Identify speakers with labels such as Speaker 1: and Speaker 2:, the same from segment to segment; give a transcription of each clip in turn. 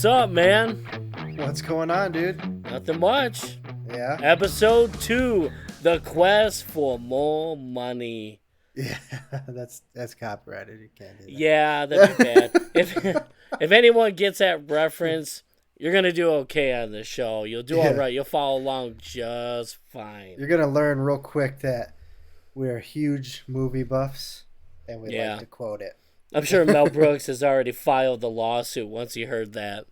Speaker 1: What's up, man?
Speaker 2: What's going on, dude?
Speaker 1: Nothing much.
Speaker 2: Yeah.
Speaker 1: Episode 2, The Quest for More Money.
Speaker 2: Yeah, that's copyrighted. You can't do that.
Speaker 1: Yeah, that'd be bad. If anyone gets that reference, you're going to do okay on the show. You'll do all right. You'll follow along just fine.
Speaker 2: You're going to learn real quick that we're huge movie buffs, and we like to quote it.
Speaker 1: I'm sure Mel Brooks has already filed the lawsuit once he heard that.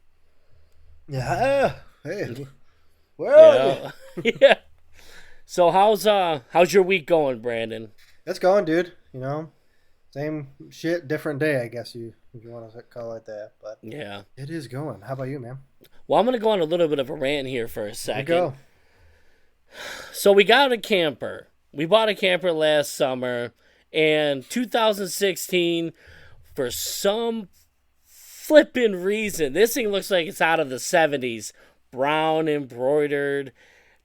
Speaker 2: Yeah. Hey. Where
Speaker 1: yeah. So how's your week going, Brandon?
Speaker 2: It's going, dude. You know, same shit, different day, I guess if you want to call it that. But
Speaker 1: yeah,
Speaker 2: it is going. How about you, man?
Speaker 1: Well, I'm going to go on a little bit of a rant here for a second.
Speaker 2: Go.
Speaker 1: So we got a camper. We bought a camper last summer, and 2016, for some flippin' reason, this thing looks like it's out of the 70s. Brown, embroidered.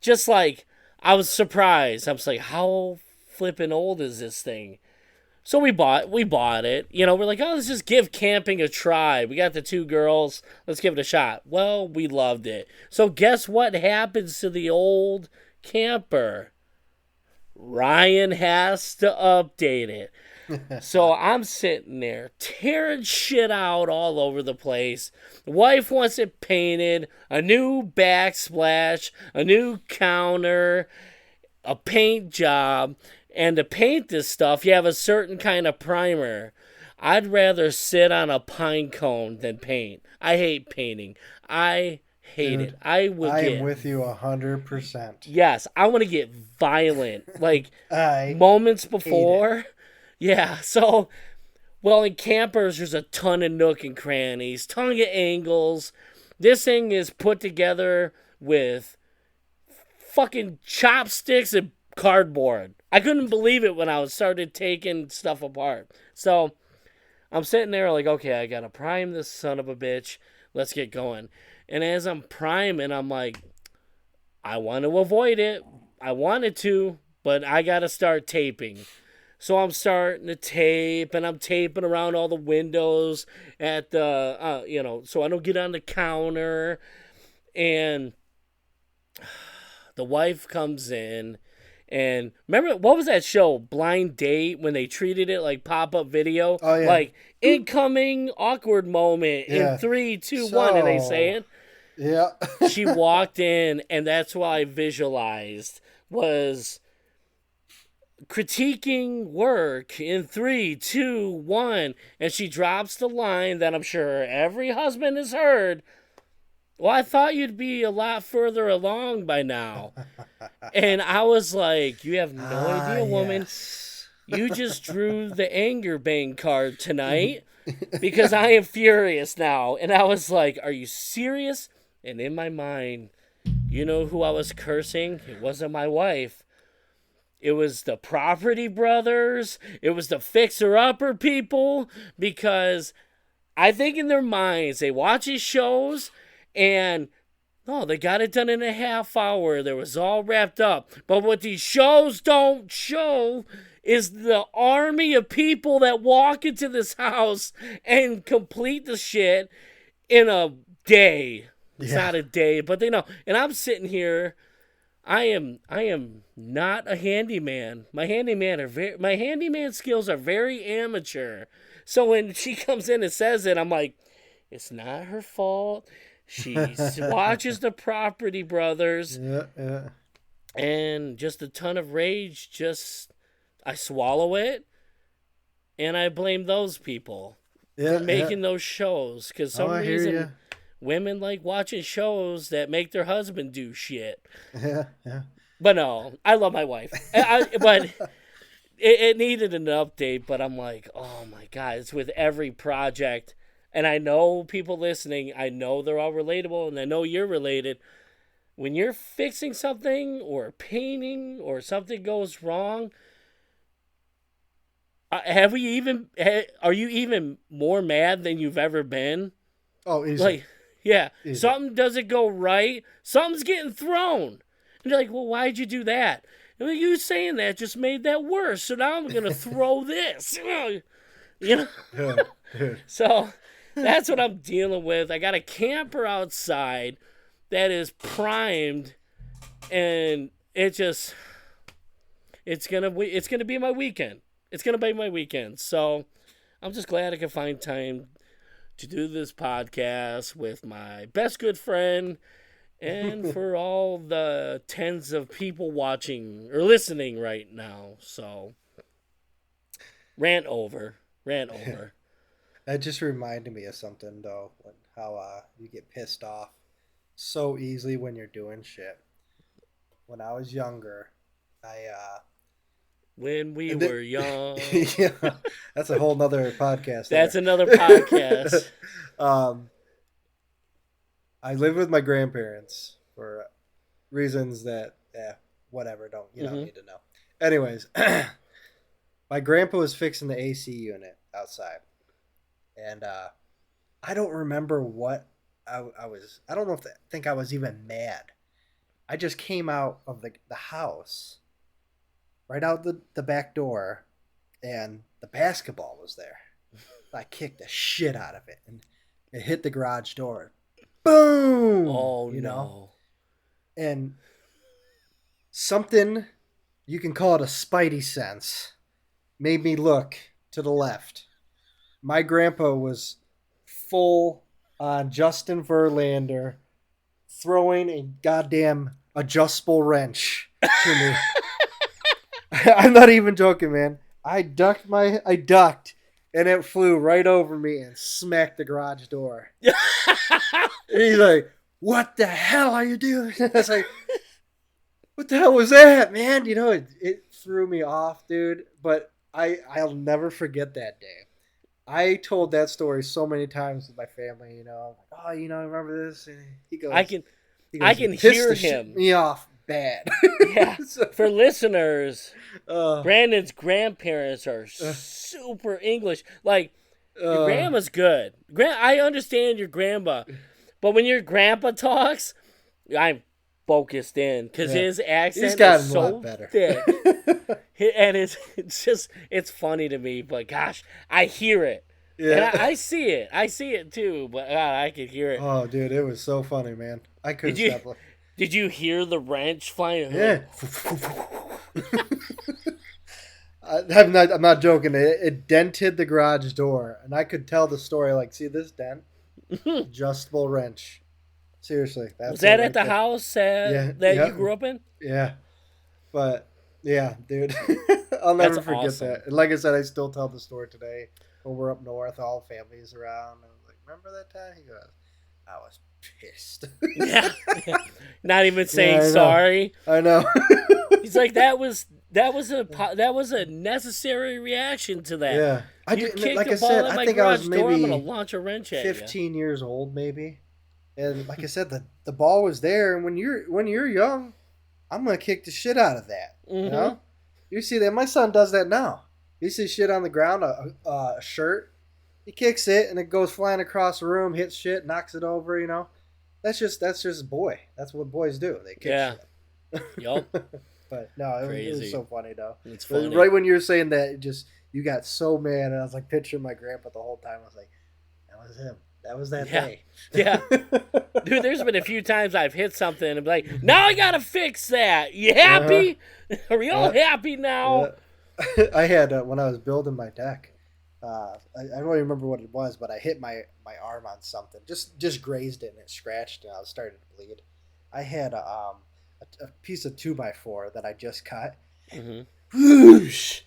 Speaker 1: Just like, I was surprised. I was like, how flippin' old is this thing? So we bought it. You know, we're like, oh, let's just give camping a try. We got the 2 girls. Let's give it a shot. Well, we loved it. So guess what happens to the old camper? Ryan has to update it. So I'm sitting there tearing shit out all over the place. The wife wants it painted, a new backsplash, a new counter, a paint job. And to paint this stuff, you have a certain kind of primer. I'd rather sit on a pine cone than paint. I hate painting. I hate it. I
Speaker 2: am with you 100%.
Speaker 1: Yes, I want to get violent. Like moments before. Yeah, so, well, in campers, there's a ton of nook and crannies, ton of angles. This thing is put together with fucking chopsticks and cardboard. I couldn't believe it when I started taking stuff apart. So, I'm sitting there like, okay, I gotta prime this son of a bitch. Let's get going. And as I'm priming, I'm like, I want to avoid it. I wanted to, but I gotta start taping. So I'm starting to tape, and I'm taping around all the windows at the, so I don't get on the counter. And the wife comes in, and remember, what was that show, Blind Date, when they treated it like pop-up video?
Speaker 2: Oh, yeah.
Speaker 1: Like, incoming awkward moment in 3, 2, 1, and they say it?
Speaker 2: Yeah.
Speaker 1: She walked in, and that's what I visualized was critiquing work in 3, 2, 1, and she drops the line that I'm sure every husband has heard. Well, I thought you'd be a lot further along by now. And I was like, you have no idea, woman.
Speaker 2: Yes.
Speaker 1: You just drew the anger bang card tonight because I am furious now. And I was like, are you serious? And in my mind, you know who I was cursing? It wasn't my wife. It was the Property Brothers. It was the fixer-upper people. Because I think in their minds, they watch his shows and, they got it done in a half hour. There was all wrapped up. But what these shows don't show is the army of people that walk into this house and complete the shit in a day. It's not a day, but they know. And I'm sitting here. I am not a handyman. My handyman skills are very amateur. So when she comes in and says it, I'm like, it's not her fault. She watches the Property Brothers.
Speaker 2: Yeah.
Speaker 1: And just a ton of rage. I swallow it, and I blame those people for making those shows. Because some reason women like watching shows that make their husband do shit.
Speaker 2: Yeah.
Speaker 1: But no, I love my wife. But it needed an update. But I'm like, oh my God, it's with every project. And I know people listening, I know they're all relatable, and I know you're related. When you're fixing something or painting or something goes wrong, are you even more mad than you've ever been?
Speaker 2: Oh, easy.
Speaker 1: Like, yeah,
Speaker 2: easy.
Speaker 1: Something doesn't go right, something's getting thrown. And you're like, well, why'd you do that? And you saying that just made that worse, so now I'm going to throw this. You know?
Speaker 2: Yeah.
Speaker 1: So That's what I'm dealing with. I got a camper outside that is primed, and it's gonna be my weekend. It's gonna be my weekend. So I'm just glad I can find time to do this podcast with my best good friend, and for all the tens of people watching or listening right now. So rant over.
Speaker 2: That just reminded me of something though, how you get pissed off so easily when you're doing shit. When I was younger,
Speaker 1: When we were young.
Speaker 2: Yeah, that's a whole nother podcast.
Speaker 1: That's another podcast.
Speaker 2: I lived with my grandparents for reasons that, whatever. Don't need to know. Anyways, my grandpa was fixing the AC unit outside, and I don't remember what I was. I don't know if I think I was even mad. I just came out of the house, right out the back door, and the basketball was there. I kicked the shit out of it, and it hit the garage door. Boom!
Speaker 1: Oh,
Speaker 2: you
Speaker 1: no.
Speaker 2: know? And something, you can call it a spidey sense, made me look to the left. My grandpa was full on Justin Verlander throwing a goddamn adjustable wrench to me. I'm not even joking, man. I ducked, and it flew right over me and smacked the garage door. And he's like, "What the hell are you doing?" I was like, "What the hell was that, man?" You know, it threw me off, dude. But I'll never forget that day. I told that story so many times with my family. You know, like, "Oh, remember this?" And he goes,
Speaker 1: I can hear him.
Speaker 2: Me off bad.
Speaker 1: Yeah. For listeners, Brandon's grandparents are super English. Like, your grandma's good. I understand your grandma, but when your grandpa talks, I'm focused in because his accent is so thick. And it's funny to me, but gosh, I hear it. Yeah. And I see it. I see it too, but God, I could hear it.
Speaker 2: Oh, dude, it was so funny, man. I couldn't stop laughing.
Speaker 1: Did you hear the wrench flying?
Speaker 2: Yeah. I'm not joking. It dented the garage door, and I could tell the story. Like, see this dent? Adjustable wrench. Seriously,
Speaker 1: was that at the house that you grew up in?
Speaker 2: Yeah, but yeah, dude, I'll never forget that. And like I said, I still tell the story today when we're up north. All families around, and I was like, "Remember that time?" He goes, "I was pissed."
Speaker 1: Yeah. Not even saying sorry.
Speaker 2: I know.
Speaker 1: He's like, that was a necessary reaction to that.
Speaker 2: Yeah,
Speaker 1: I think I was maybe I'm gonna launch a wrench at
Speaker 2: 15 years old, maybe. And like I said, the ball was there, and when you're young, I'm gonna kick the shit out of that. Mm-hmm. You know, you see that my son does that now. He sees shit on the ground, a shirt, he kicks it, and it goes flying across the room, hits shit, knocks it over. You know, that's just boy. That's what boys do. They kick shit.
Speaker 1: Yup.
Speaker 2: But no, it was so funny though.
Speaker 1: It's funny.
Speaker 2: Right when you were saying that, you got so mad, and I was like picturing my grandpa the whole time. I was like, that was him. That was that day.
Speaker 1: Yeah. Dude, there's been a few times I've hit something and be like, now I gotta fix that. You happy? Are we all happy now?
Speaker 2: I had, when I was building my deck, I don't even remember what it was, but I hit my arm on something. Just grazed it, and it scratched, and I was starting to bleed. I had a piece of 2x4 that I just cut. Mm-hmm. Whoosh!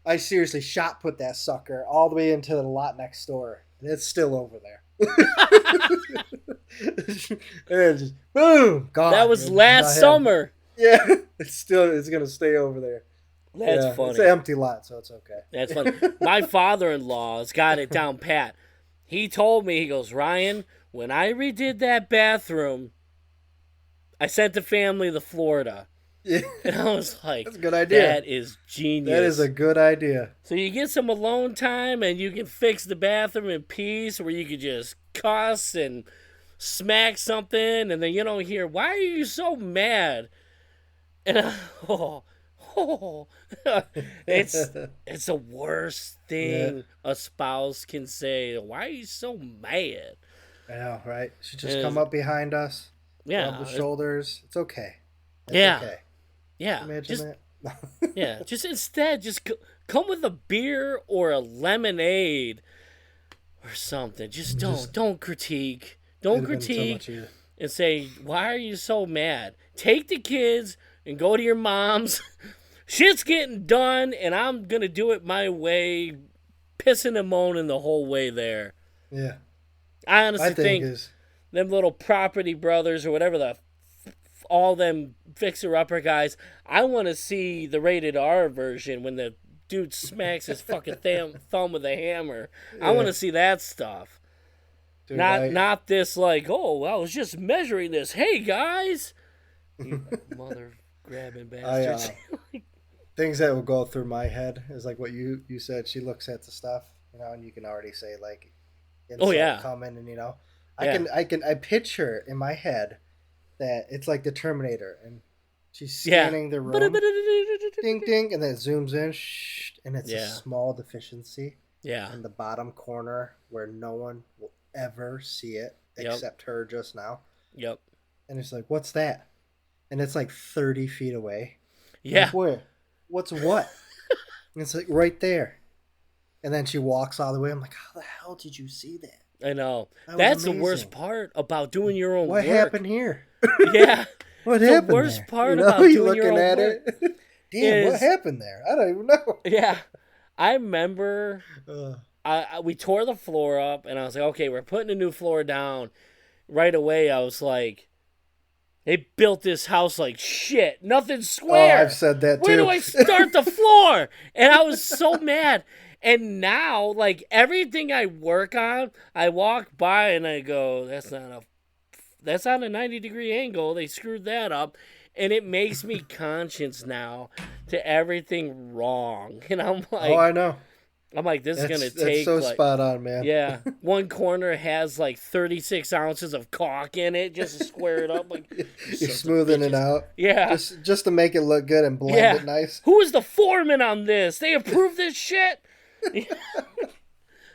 Speaker 2: I seriously shot put that sucker all the way into the lot next door. And it's still over there. And just boom, gone.
Speaker 1: That was last summer.
Speaker 2: Yeah, it's gonna stay over there.
Speaker 1: That's funny.
Speaker 2: It's an empty lot, so it's okay.
Speaker 1: That's funny. My father-in-law's got it down pat. He told me, he goes, Ryan, when I redid that bathroom, I sent the family to Florida. Yeah. And I was like,
Speaker 2: that's a good idea.
Speaker 1: That is genius.
Speaker 2: That is a good idea.
Speaker 1: So you get some alone time, and you can fix the bathroom in peace, where you could just cuss and smack something, and then you don't hear, why are you so mad? And no. it's it's the worst thing a spouse can say. Why are you so mad?
Speaker 2: I know, right? She just
Speaker 1: And
Speaker 2: come up behind us, rub the
Speaker 1: yeah,
Speaker 2: shoulders. It's okay. It's
Speaker 1: yeah,
Speaker 2: okay.
Speaker 1: yeah.
Speaker 2: Imagine
Speaker 1: Just
Speaker 2: that.
Speaker 1: yeah, just instead, come with a beer or a lemonade or something. Just don't critique. Don't
Speaker 2: It'd have been so
Speaker 1: critique
Speaker 2: much easier.
Speaker 1: and say, why are you so mad? Take the kids and go to your mom's. Shit's getting done, and I'm going to do it my way, pissing and moaning the whole way there.
Speaker 2: Yeah.
Speaker 1: I honestly
Speaker 2: I think
Speaker 1: think them little property brothers or whatever all them fixer-upper guys, I want to see the rated R version when the dude smacks his fucking thumb with a hammer. I want to see that stuff.
Speaker 2: dude,
Speaker 1: Not this like, oh, I was just measuring this. Hey, guys. You mother grabbing bastards.
Speaker 2: things that will go through my head is like what you said. She looks at the stuff, and you can already say like,
Speaker 1: Oh, yeah.
Speaker 2: coming, and
Speaker 1: Yeah.
Speaker 2: I picture in my head that it's like the Terminator, and she's scanning the room, ding ding, and then it zooms in, and it's a small deficiency
Speaker 1: Yeah.
Speaker 2: in the bottom corner where no one will ever see it except her just now.
Speaker 1: Yep.
Speaker 2: And it's like, what's that? And it's like 30 feet away.
Speaker 1: Yeah.
Speaker 2: Like, where? What's what? And it's like right there. And then she walks all the way. I'm like, how the hell did you see that?
Speaker 1: I know.
Speaker 2: That
Speaker 1: That's
Speaker 2: was
Speaker 1: the worst
Speaker 2: amazing.
Speaker 1: part about doing your own
Speaker 2: What
Speaker 1: work.
Speaker 2: happened here?
Speaker 1: Yeah.
Speaker 2: What
Speaker 1: The
Speaker 2: happened
Speaker 1: worst
Speaker 2: there?
Speaker 1: part about doing
Speaker 2: you
Speaker 1: your
Speaker 2: looking
Speaker 1: own
Speaker 2: at
Speaker 1: work
Speaker 2: it. Damn, what
Speaker 1: is-
Speaker 2: happened there? I don't even know.
Speaker 1: Yeah. I remember
Speaker 2: Uh,
Speaker 1: we tore the floor up, and I was like, okay, we're putting a new floor down. Right away, I was like, they built this house like shit. Nothing's square.
Speaker 2: I've said that
Speaker 1: Where
Speaker 2: too.
Speaker 1: do I start the floor? And I was so mad. And now, like, everything I work on, I walk by and I go, that's not a 90-degree angle. They screwed that up. And it makes me conscious now to everything wrong. And I'm like,
Speaker 2: I know.
Speaker 1: this is going to
Speaker 2: That's
Speaker 1: take,
Speaker 2: so
Speaker 1: like,
Speaker 2: spot on, man.
Speaker 1: yeah, one corner has like 36 ounces of caulk in it just to square it up. Like,
Speaker 2: You're smoothing it out.
Speaker 1: yeah.
Speaker 2: Just to make it look good and blend it nice.
Speaker 1: Who is the foreman on this? They approve this shit?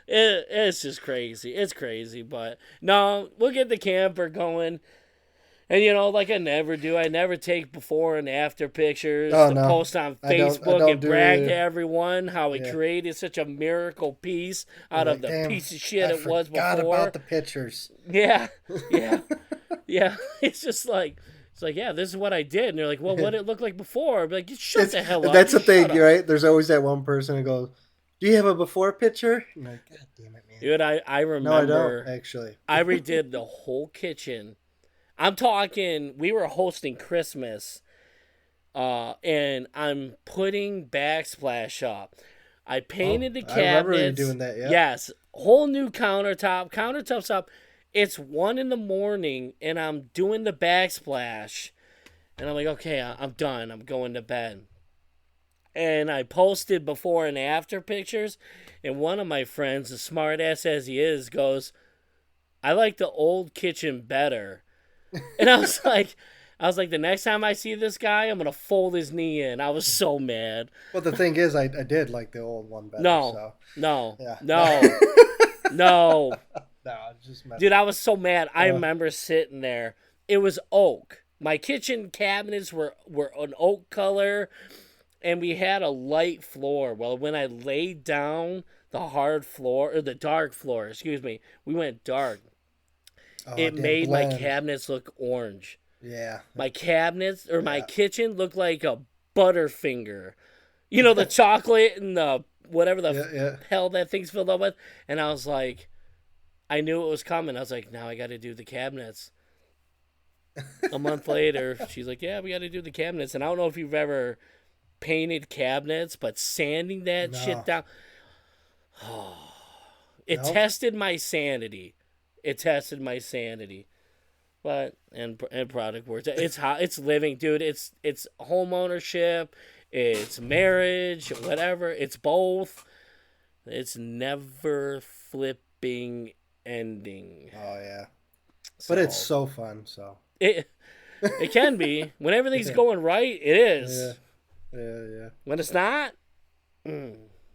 Speaker 1: It's just crazy. It's crazy, but no, we'll get the camper going. And, like I never do, I never take before and after pictures to post on Facebook and brag to everyone how we created such a miracle piece out of the piece of shit it was before.
Speaker 2: I forgot about the pictures.
Speaker 1: Yeah. It's just like, yeah, this is what I did. And they're like, well, what did it look like before? I'm like, shut the hell up.
Speaker 2: That's the
Speaker 1: Shut
Speaker 2: thing,
Speaker 1: up.
Speaker 2: right? There's always that one person who goes, do you have a before picture? I'm like, God damn it, man.
Speaker 1: Dude, I remember.
Speaker 2: No, I don't, actually.
Speaker 1: I redid the whole kitchen. I'm talking, we were hosting Christmas, and I'm putting backsplash up. I painted the cabinets.
Speaker 2: I remember you doing that, yeah.
Speaker 1: Yes. Whole new countertops up. It's 1 a.m, and I'm doing the backsplash. And I'm like, okay, I'm done. I'm going to bed. And I posted before and after pictures, and one of my friends, as smart ass as he is, goes, I like the old kitchen better. And I was like, the next time I see this guy, I'm going to fold his knee in. I was so mad.
Speaker 2: Well, the thing is, I did like the old one better.
Speaker 1: No.
Speaker 2: Yeah.
Speaker 1: No.
Speaker 2: No, I just meant
Speaker 1: Dude, I was so mad. I remember sitting there. It was oak. My kitchen cabinets were an oak color, and we had a light floor. Well, when I laid down the hard floor, or the dark floor, we went dark. It made my cabinets look orange.
Speaker 2: Yeah.
Speaker 1: My cabinets, or my kitchen, looked like a Butterfinger. The chocolate and the whatever the hell that thing's filled up with. And I was like, I knew it was coming. I was like, now I got to do the cabinets. A month later, she's like, yeah, we got to do the cabinets. And I don't know if you've ever painted cabinets, but sanding that shit down. It tested my sanity. But and product works. It's hot. It's living, dude. It's home ownership. It's marriage. Whatever. It's both. It's never flipping ending.
Speaker 2: Oh yeah. But it's so fun. So
Speaker 1: it can be when everything's going right. It is.
Speaker 2: Yeah.
Speaker 1: When it's not,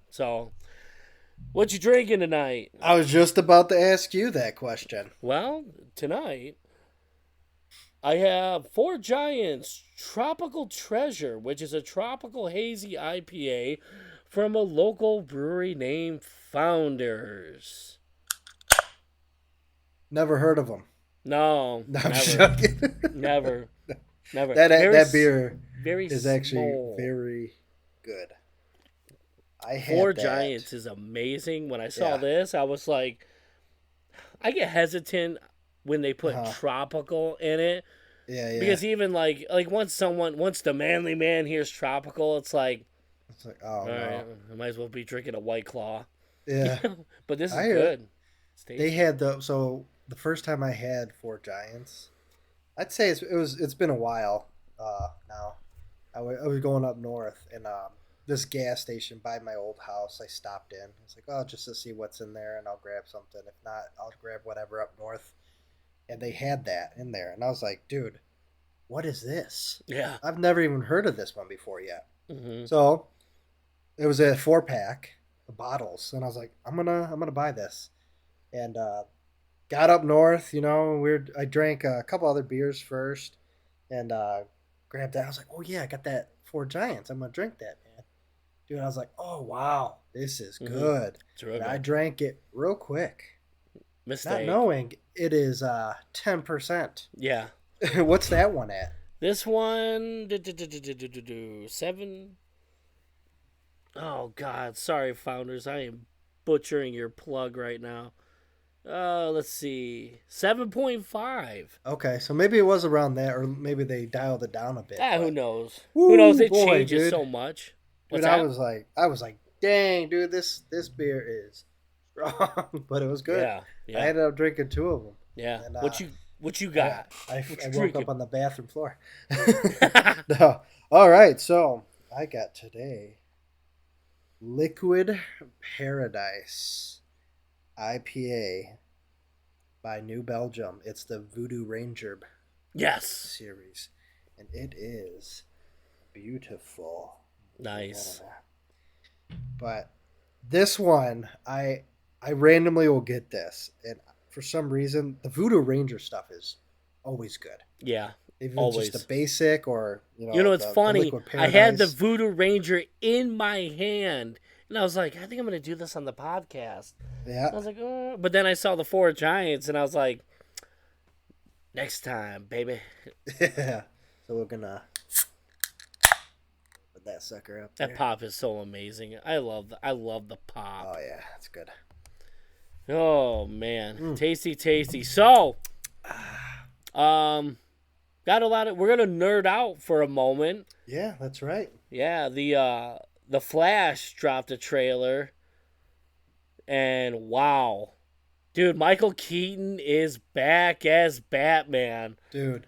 Speaker 1: so what you drinking tonight?
Speaker 2: I was just about to ask you that question.
Speaker 1: Well, tonight I have Four Giants Tropical Treasure, which is a tropical hazy IPA from a local brewery named Founders.
Speaker 2: Never heard of them.
Speaker 1: No,
Speaker 2: I'm
Speaker 1: never,
Speaker 2: joking.
Speaker 1: never.
Speaker 2: That beer
Speaker 1: very
Speaker 2: is actually
Speaker 1: small.
Speaker 2: very good. I had
Speaker 1: Four
Speaker 2: that.
Speaker 1: Giants is amazing. When I saw
Speaker 2: Yeah.
Speaker 1: this, I was like, I get hesitant when they put tropical in it.
Speaker 2: Yeah.
Speaker 1: Because even like once the manly man hears tropical, it's like,
Speaker 2: oh
Speaker 1: all
Speaker 2: no.
Speaker 1: right, I might as well be drinking a White Claw.
Speaker 2: Yeah.
Speaker 1: But this is
Speaker 2: I hear
Speaker 1: good.
Speaker 2: They had the first time I had Four Giants, I'd say it's been a while now. I was going up north, and this gas station by my old house I stopped in. I was like, oh, just to see what's in there, and I'll grab something. If not, I'll grab whatever up north. And they had that in there, and I was like, dude, what is this?
Speaker 1: Yeah.
Speaker 2: I've never even heard of this one before yet.
Speaker 1: Mm-hmm.
Speaker 2: So it was a 4-pack of bottles, and I was like, I'm gonna buy this, and got up north. I drank a couple other beers first, and grabbed that. I was like, oh yeah, I got that Four Giants. I'm gonna drink that, man. Dude, I was like, oh wow, this is good. And I drank it real quick.
Speaker 1: Mistake.
Speaker 2: Not knowing it is 10%.
Speaker 1: Yeah.
Speaker 2: What's that one at?
Speaker 1: This one 7. Oh God, sorry, Founders. I am butchering your plug right now. Let's see, 7.5.
Speaker 2: Okay, so maybe it was around that, or maybe they dialed it down a bit.
Speaker 1: Who knows?
Speaker 2: Woo,
Speaker 1: who knows? It
Speaker 2: boy,
Speaker 1: changes
Speaker 2: dude.
Speaker 1: so much.
Speaker 2: Dude, I was like, dang, dude, this beer is strong, but it was good.
Speaker 1: Yeah.
Speaker 2: I ended up drinking 2 of them.
Speaker 1: Yeah.
Speaker 2: And,
Speaker 1: what you got?
Speaker 2: I woke
Speaker 1: drinking?
Speaker 2: up on the bathroom floor. No. All right, so I got today Liquid Paradise IPA by New Belgium. It's the Voodoo Ranger
Speaker 1: Yes.
Speaker 2: series, and it is beautiful.
Speaker 1: Nice.
Speaker 2: But this one, I randomly will get this, and for some reason, the Voodoo Ranger stuff is always good.
Speaker 1: Yeah.
Speaker 2: Even
Speaker 1: always.
Speaker 2: It's just the basic, or
Speaker 1: it's funny. I had the Voodoo Ranger in my hand, and I was like, I think I'm gonna do this on the podcast.
Speaker 2: Yeah.
Speaker 1: And I was like, oh. But then I saw the Four Giants, and I was like, next time, baby.
Speaker 2: Yeah. So we're gonna put that sucker up there.
Speaker 1: That pop is so amazing. I love the pop.
Speaker 2: Oh yeah, that's good.
Speaker 1: Oh man, tasty. So, got a lot of. We're gonna nerd out for a moment.
Speaker 2: Yeah, that's right.
Speaker 1: Yeah, the Flash dropped a trailer, and wow, dude, Michael Keaton is back as Batman.
Speaker 2: Dude,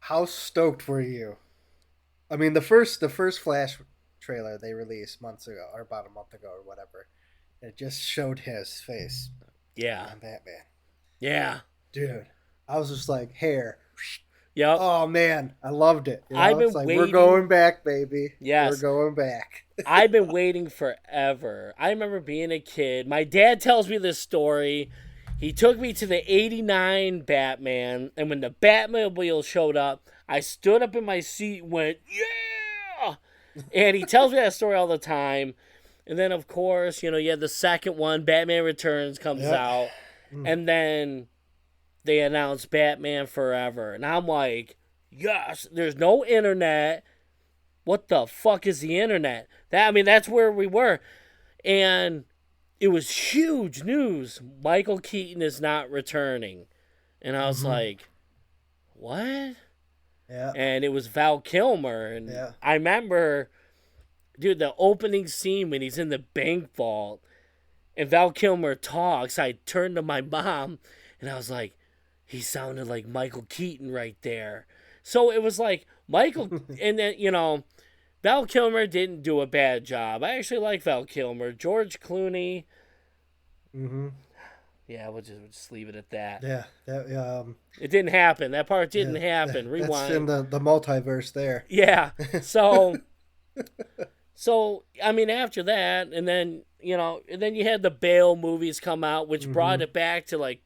Speaker 2: how stoked were you? I mean, the first Flash trailer they released months ago, or about a month ago, or whatever. It just showed his face.
Speaker 1: Yeah.
Speaker 2: On Batman.
Speaker 1: Yeah.
Speaker 2: Dude, I was just like, hair.
Speaker 1: Yep.
Speaker 2: Oh man, I loved it.
Speaker 1: I've been
Speaker 2: waiting.
Speaker 1: We're
Speaker 2: going back, baby.
Speaker 1: Yes.
Speaker 2: We're going back.
Speaker 1: I've been waiting forever. I remember being a kid. My dad tells me this story. He took me to the 89 Batman, and when the Batmobile showed up, I stood up in my seat and went, yeah! And he tells me that story all the time. And then, of course, you had the second one, Batman Returns, comes out. And then they announced Batman Forever. And I'm like, yes, there's no internet. What the fuck is the internet? That's where we were. And it was huge news. Michael Keaton is not returning. And I was like, what?
Speaker 2: Yeah.
Speaker 1: And it was Val Kilmer. And I remember, dude, the opening scene when he's in the bank vault and Val Kilmer talks, I turned to my mom and I was like, he sounded like Michael Keaton right there. So it was like Michael, and then, Val Kilmer didn't do a bad job. I actually like Val Kilmer. George Clooney. Yeah, we'll just leave it at that.
Speaker 2: Yeah.
Speaker 1: It didn't happen. That part didn't happen. Rewind.
Speaker 2: That's in the multiverse there.
Speaker 1: Yeah. So So I mean, after that, and then and then you had the Bale movies come out, which brought it back to like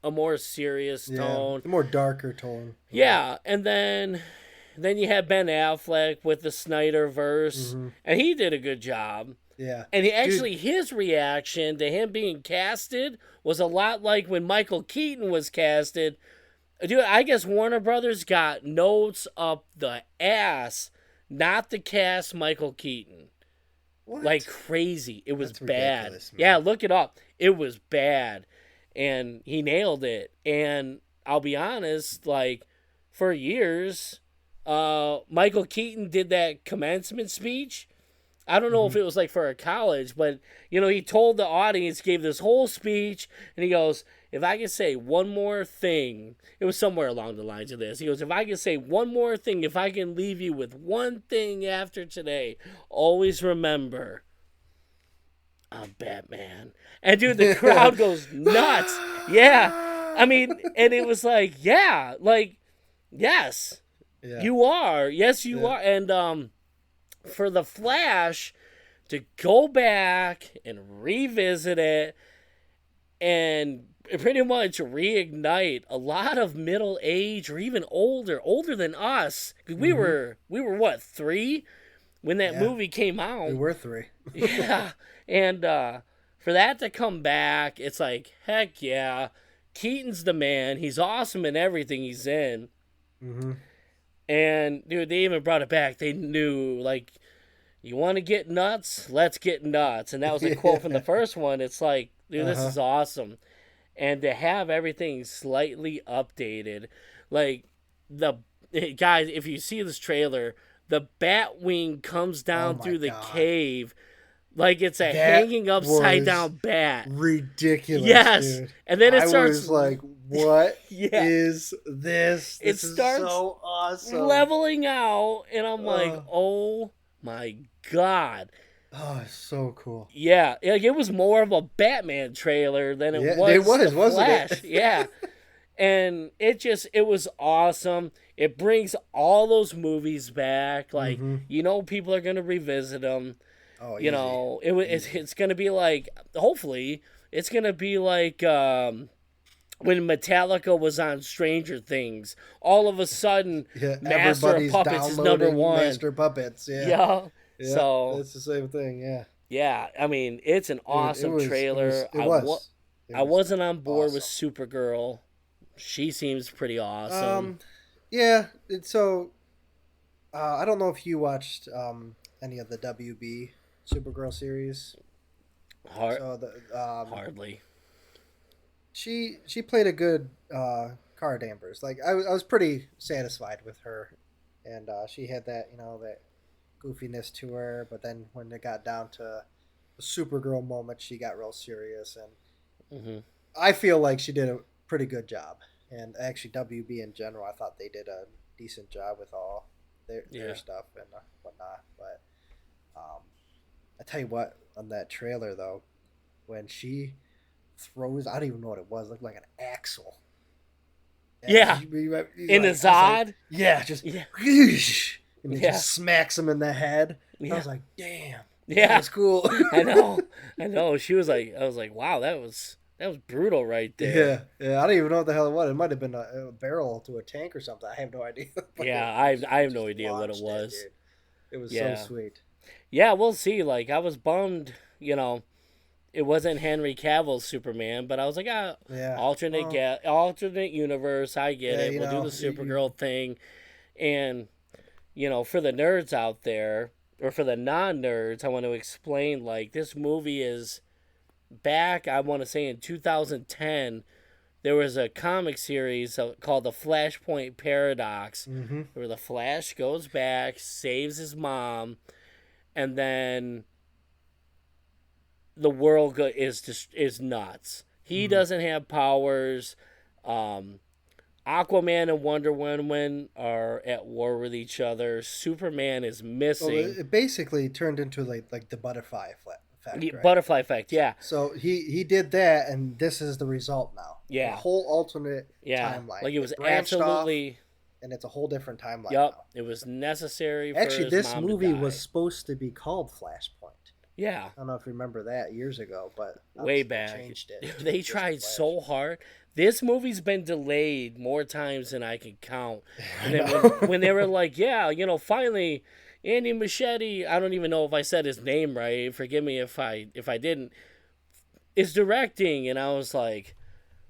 Speaker 1: a more serious
Speaker 2: Yeah,
Speaker 1: tone.
Speaker 2: the more darker tone.
Speaker 1: Yeah, and then you had Ben Affleck with the Snyderverse, and he did a good job.
Speaker 2: Yeah.
Speaker 1: And his reaction to him being casted was a lot like when Michael Keaton was casted. Dude, I guess Warner Brothers got notes up the ass not to cast Michael Keaton.
Speaker 2: What?
Speaker 1: Like crazy. It was
Speaker 2: That's
Speaker 1: bad.
Speaker 2: ridiculous, man.
Speaker 1: Yeah, look it up. It was bad. And he nailed it. And I'll be honest, like, for years, Michael Keaton did that commencement speech. I don't know if it was like for a college, but he told the audience, gave this whole speech, and he goes, if I can say one more thing, it was somewhere along the lines of this. He goes, if I can say one more thing, if I can leave you with one thing after today, always remember, I'm Batman. And dude, the crowd goes nuts. Yeah. I mean, and it was like, yeah, like, yes, you are. Yes, you are. And, for the Flash to go back and revisit it and pretty much reignite a lot of middle age or even older than us. We were what, 3 when that movie came out.
Speaker 2: We were 3.
Speaker 1: Yeah, and for that to come back, it's like, heck yeah, Keaton's the man. He's awesome in everything he's in. And dude, they even brought it back. They knew, like, you want to get nuts? Let's get nuts. And that was a quote from the first one. It's like, dude, this is awesome. And to have everything slightly updated, like, guys, if you see this trailer, the Batwing comes down through the cave like it's a hanging upside down bat.
Speaker 2: Ridiculous.
Speaker 1: Yes.
Speaker 2: Dude.
Speaker 1: And then it starts.
Speaker 2: I was like, what is this? This
Speaker 1: it starts
Speaker 2: is so awesome.
Speaker 1: Leveling out, and I'm like, oh my God.
Speaker 2: Oh, it's so cool.
Speaker 1: Yeah. Like, it was more of a Batman trailer than it was.
Speaker 2: It was,
Speaker 1: wasn't
Speaker 2: Flash.
Speaker 1: It? Yeah. And it was awesome. It brings all those movies back. Like, people are going to revisit them.
Speaker 2: Oh,
Speaker 1: it's going to be like, hopefully, it's going to be like when Metallica was on Stranger Things. All of a sudden, Master of Puppets is number 1.
Speaker 2: Master Puppets, yeah.
Speaker 1: So
Speaker 2: it's the same thing, yeah.
Speaker 1: Yeah, I mean, it's an awesome trailer. I wasn't on board with Supergirl. She seems pretty awesome.
Speaker 2: Yeah, so I don't know if you watched any of the WB Supergirl series.
Speaker 1: Hardly.
Speaker 2: She played a good Cara Danvers. Like I was pretty satisfied with her, and she had that that goofiness to her. But then when it got down to the Supergirl moment, she got real serious, and I feel like she did a pretty good job. And actually, WB in general, I thought they did a decent job with all their stuff and whatnot. But I tell you what, on that trailer though, when she throws, I don't even know what it was. It looked like an axle.
Speaker 1: And in a Zod.
Speaker 2: And it just smacks him in the head. I was like, damn.
Speaker 1: Yeah,
Speaker 2: that's cool.
Speaker 1: I know. She was like, I was like, wow, that was brutal right there.
Speaker 2: Yeah. I don't even know what the hell it was. It might have been a barrel to a tank or something. I have no idea.
Speaker 1: I have no idea what it was.
Speaker 2: It was so sweet.
Speaker 1: Yeah, we'll see. Like, I was bummed, it wasn't Henry Cavill's Superman, but I was like, alternate universe. I get it. We'll do the Supergirl thing. And, for the nerds out there, or for the non-nerds, I want to explain, like, this movie is back, I want to say in 2010, there was a comic series called the Flashpoint Paradox, where the Flash goes back, saves his mom, and then the world is nuts. He doesn't have powers. Aquaman and Wonder Woman are at war with each other. Superman is missing.
Speaker 2: Well, it basically turned into like the butterfly effect. Right?
Speaker 1: Butterfly effect, yeah.
Speaker 2: So he did that, and this is the result now.
Speaker 1: Yeah.
Speaker 2: A whole alternate timeline.
Speaker 1: Like, it was absolutely
Speaker 2: and it's a whole different timeline
Speaker 1: Yep,
Speaker 2: now.
Speaker 1: it was necessary for
Speaker 2: Actually,
Speaker 1: his
Speaker 2: this
Speaker 1: mom to
Speaker 2: movie
Speaker 1: die.
Speaker 2: was supposed to be called Flashpoint.
Speaker 1: Yeah,
Speaker 2: I don't know if you remember that years ago, but
Speaker 1: way
Speaker 2: obviously
Speaker 1: back.
Speaker 2: they changed it.
Speaker 1: They
Speaker 2: Just
Speaker 1: tried
Speaker 2: Flash.
Speaker 1: so hard. This movie's been delayed more times than I can count. And then
Speaker 2: know.
Speaker 1: when they were like, yeah, you know, finally, Andy Muschietti, I don't even know if I said his name right. Forgive me if I didn't. Is directing, and I was like,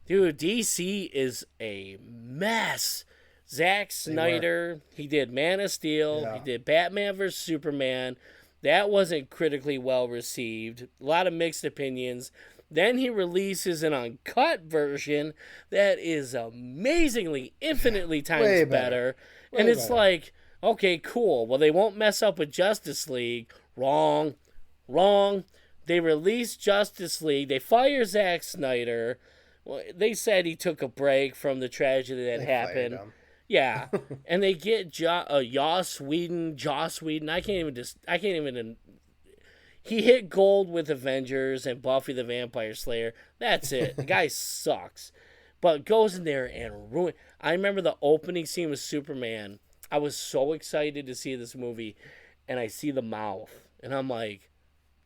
Speaker 1: dude, DC is a mess. Zack Snyder, he did Man of Steel,
Speaker 2: Yeah.
Speaker 1: he did Batman vs Superman. That wasn't critically well received. A lot of mixed opinions. Then he releases an uncut version that is amazingly, infinitely times
Speaker 2: Way
Speaker 1: better.
Speaker 2: better.
Speaker 1: And
Speaker 2: Way
Speaker 1: it's
Speaker 2: better.
Speaker 1: like, okay, cool. Well, they won't mess up with Justice League. Wrong. Wrong. They release Justice League. They fire Zack Snyder. Well, they said he took a break from the tragedy that
Speaker 2: They
Speaker 1: happened.
Speaker 2: fired him.
Speaker 1: Yeah, and they get Joss Whedon. I can't even. He hit gold with Avengers and Buffy the Vampire Slayer. That's it. The guy sucks, but goes in there and ruin. I remember the opening scene with Superman. I was so excited to see this movie, and I see the mouth, and I'm like,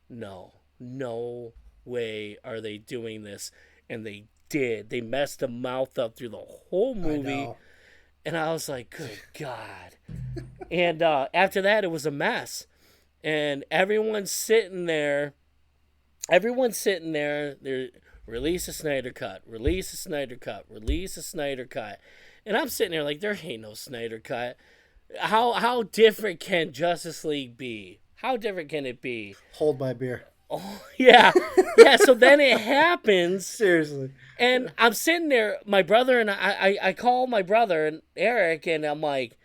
Speaker 1: no way are they doing this, and they did. They messed the mouth up through the whole
Speaker 2: I
Speaker 1: movie.
Speaker 2: know.
Speaker 1: And I was like, good God. And after that, it was a mess. And everyone's sitting there. They're release a Snyder Cut. Release a Snyder Cut. Release a Snyder Cut. And I'm sitting there like, there ain't no Snyder Cut. How different can Justice League be? How different can it be?
Speaker 2: Hold my beer.
Speaker 1: Oh, yeah. Yeah, so then it happens.
Speaker 2: Seriously.
Speaker 1: And I'm sitting there, my brother and I call my brother and Eric, and I'm like,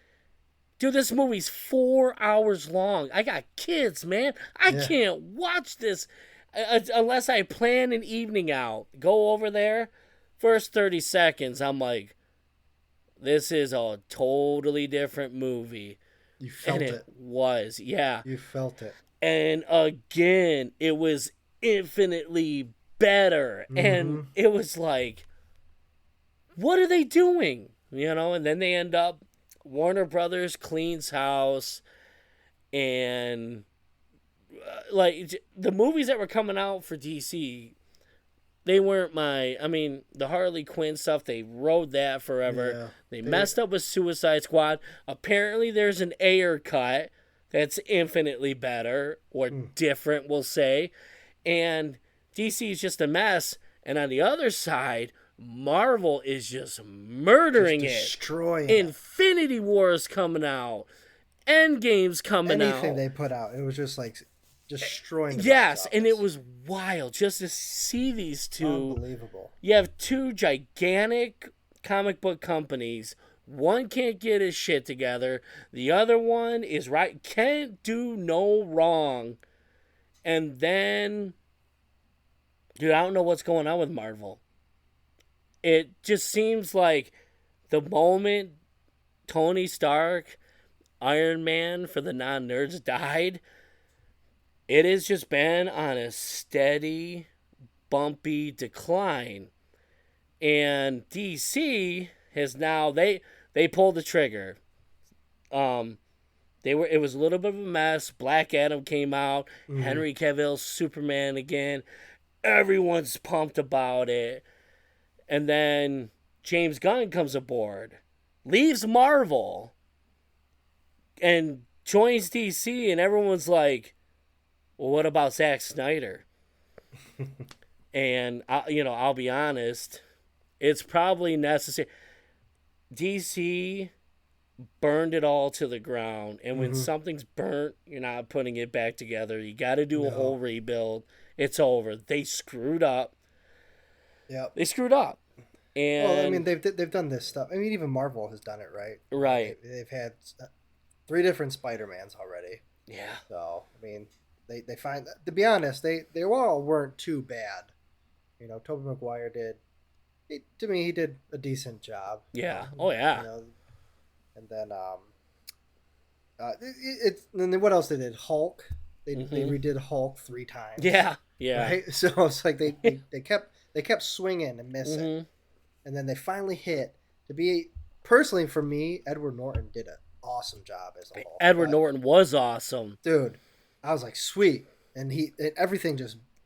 Speaker 1: dude, this movie's 4 hours long. I got kids, man. I can't watch this unless I plan an evening out. Go over there. First 30 seconds, I'm like, this is a totally different movie.
Speaker 2: You felt
Speaker 1: And
Speaker 2: it.
Speaker 1: was, yeah.
Speaker 2: You felt it.
Speaker 1: And again, it was infinitely better. And it was like, what are they doing? You know, and then they end up, Warner Brothers cleans house, and like the movies that were coming out for DC, they weren't the Harley Quinn stuff, they rode that forever.
Speaker 2: Yeah.
Speaker 1: They messed up with Suicide Squad. Apparently there's an Ayer cut that's infinitely better or different, we'll say. And DC is just a mess. And on the other side, Marvel is just murdering
Speaker 2: Destroying
Speaker 1: it. Infinity War is coming out. Endgame's coming out.
Speaker 2: Anything they put out, it was just like destroying the
Speaker 1: Yes,
Speaker 2: box
Speaker 1: and it
Speaker 2: office.
Speaker 1: was wild just to see these two.
Speaker 2: Unbelievable.
Speaker 1: You have two gigantic comic book companies. One can't get his shit together. The other one is right, can't do no wrong. And then, dude, I don't know what's going on with Marvel. It just seems like the moment Tony Stark, Iron Man for the non-nerds, died, it has just been on a steady, bumpy decline. And DC has now, they pulled the trigger. It was a little bit of a mess. Black Adam came out. Henry Cavill's Superman again. Everyone's pumped about it. And then James Gunn comes aboard, leaves Marvel, and joins DC, and everyone's like, well, what about Zack Snyder? And I'll be honest, it's probably necessary. DC burned it all to the ground, and when something's burnt, you're not putting it back together. You got to do a whole rebuild. It's over. They screwed up.
Speaker 2: Yep.
Speaker 1: They screwed up. And
Speaker 2: Well, I mean, they've done this stuff. I mean, even Marvel has done it, right?
Speaker 1: right.
Speaker 2: They've had 3 different Spider-Mans already.
Speaker 1: Yeah.
Speaker 2: So, I mean, they find, to be honest, they all weren't too bad. You know, Tobey Maguire did, to me, he did a decent job.
Speaker 1: Yeah. Oh, yeah.
Speaker 2: You know, and then and then what else they did? Hulk. They redid Hulk 3 times.
Speaker 1: Yeah. Yeah.
Speaker 2: Right. So it's like they kept swinging and missing, and then they finally hit to be personally for me, Edward Norton did an awesome job as a Hulk.
Speaker 1: Edward
Speaker 2: But,
Speaker 1: Norton was awesome.
Speaker 2: dude, I was like, sweet, and everything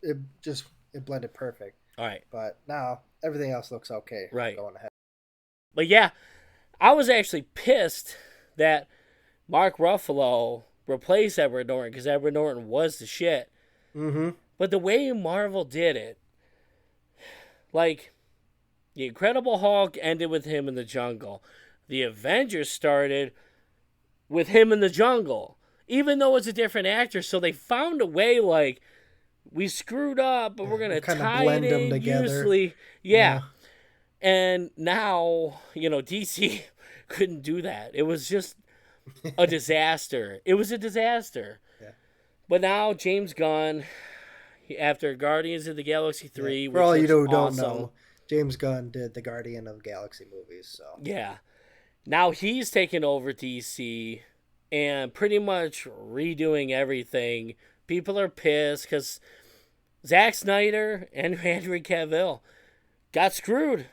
Speaker 2: it blended perfect.
Speaker 1: All right.
Speaker 2: But now everything else looks okay.
Speaker 1: Right.
Speaker 2: Going ahead.
Speaker 1: But yeah, I was actually pissed that Mark Ruffalo replaced Edward Norton because Edward Norton was the shit.
Speaker 2: Mm-hmm.
Speaker 1: But the way Marvel did it, like, the Incredible Hulk ended with him in the jungle. The Avengers started with him in the jungle, even though it's a different actor. So they found a way, like, we screwed up, but we're going to tie
Speaker 2: blend
Speaker 1: it
Speaker 2: them
Speaker 1: in
Speaker 2: together.
Speaker 1: usually. Yeah. And now, DC couldn't do that. It was just a disaster. It was a disaster.
Speaker 2: Yeah.
Speaker 1: But now James Gunn, after Guardians of the Galaxy 3,
Speaker 2: yeah. For all you who don't
Speaker 1: awesome,
Speaker 2: know, James Gunn did the Guardian of the Galaxy movies. So
Speaker 1: yeah. Now he's taken over DC and pretty much redoing everything. People are pissed because Zack Snyder and Henry Cavill got screwed.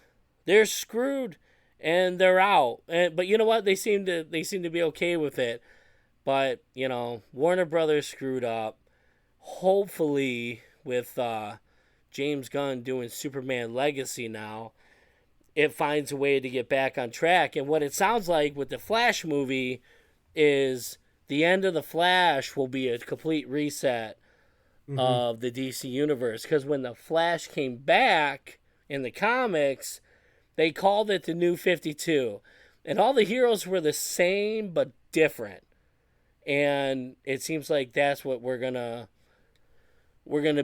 Speaker 1: They're screwed and they're out. But you know what? They seem to be okay with it. But, Warner Brothers screwed up. Hopefully with James Gunn doing Superman Legacy now, it finds a way to get back on track. And what it sounds like with the Flash movie is the end of the Flash will be a complete reset of the DC universe. Because when the Flash came back in the comics, they called it the New 52. And all the heroes were the same but different. And it seems like that's what we're gonna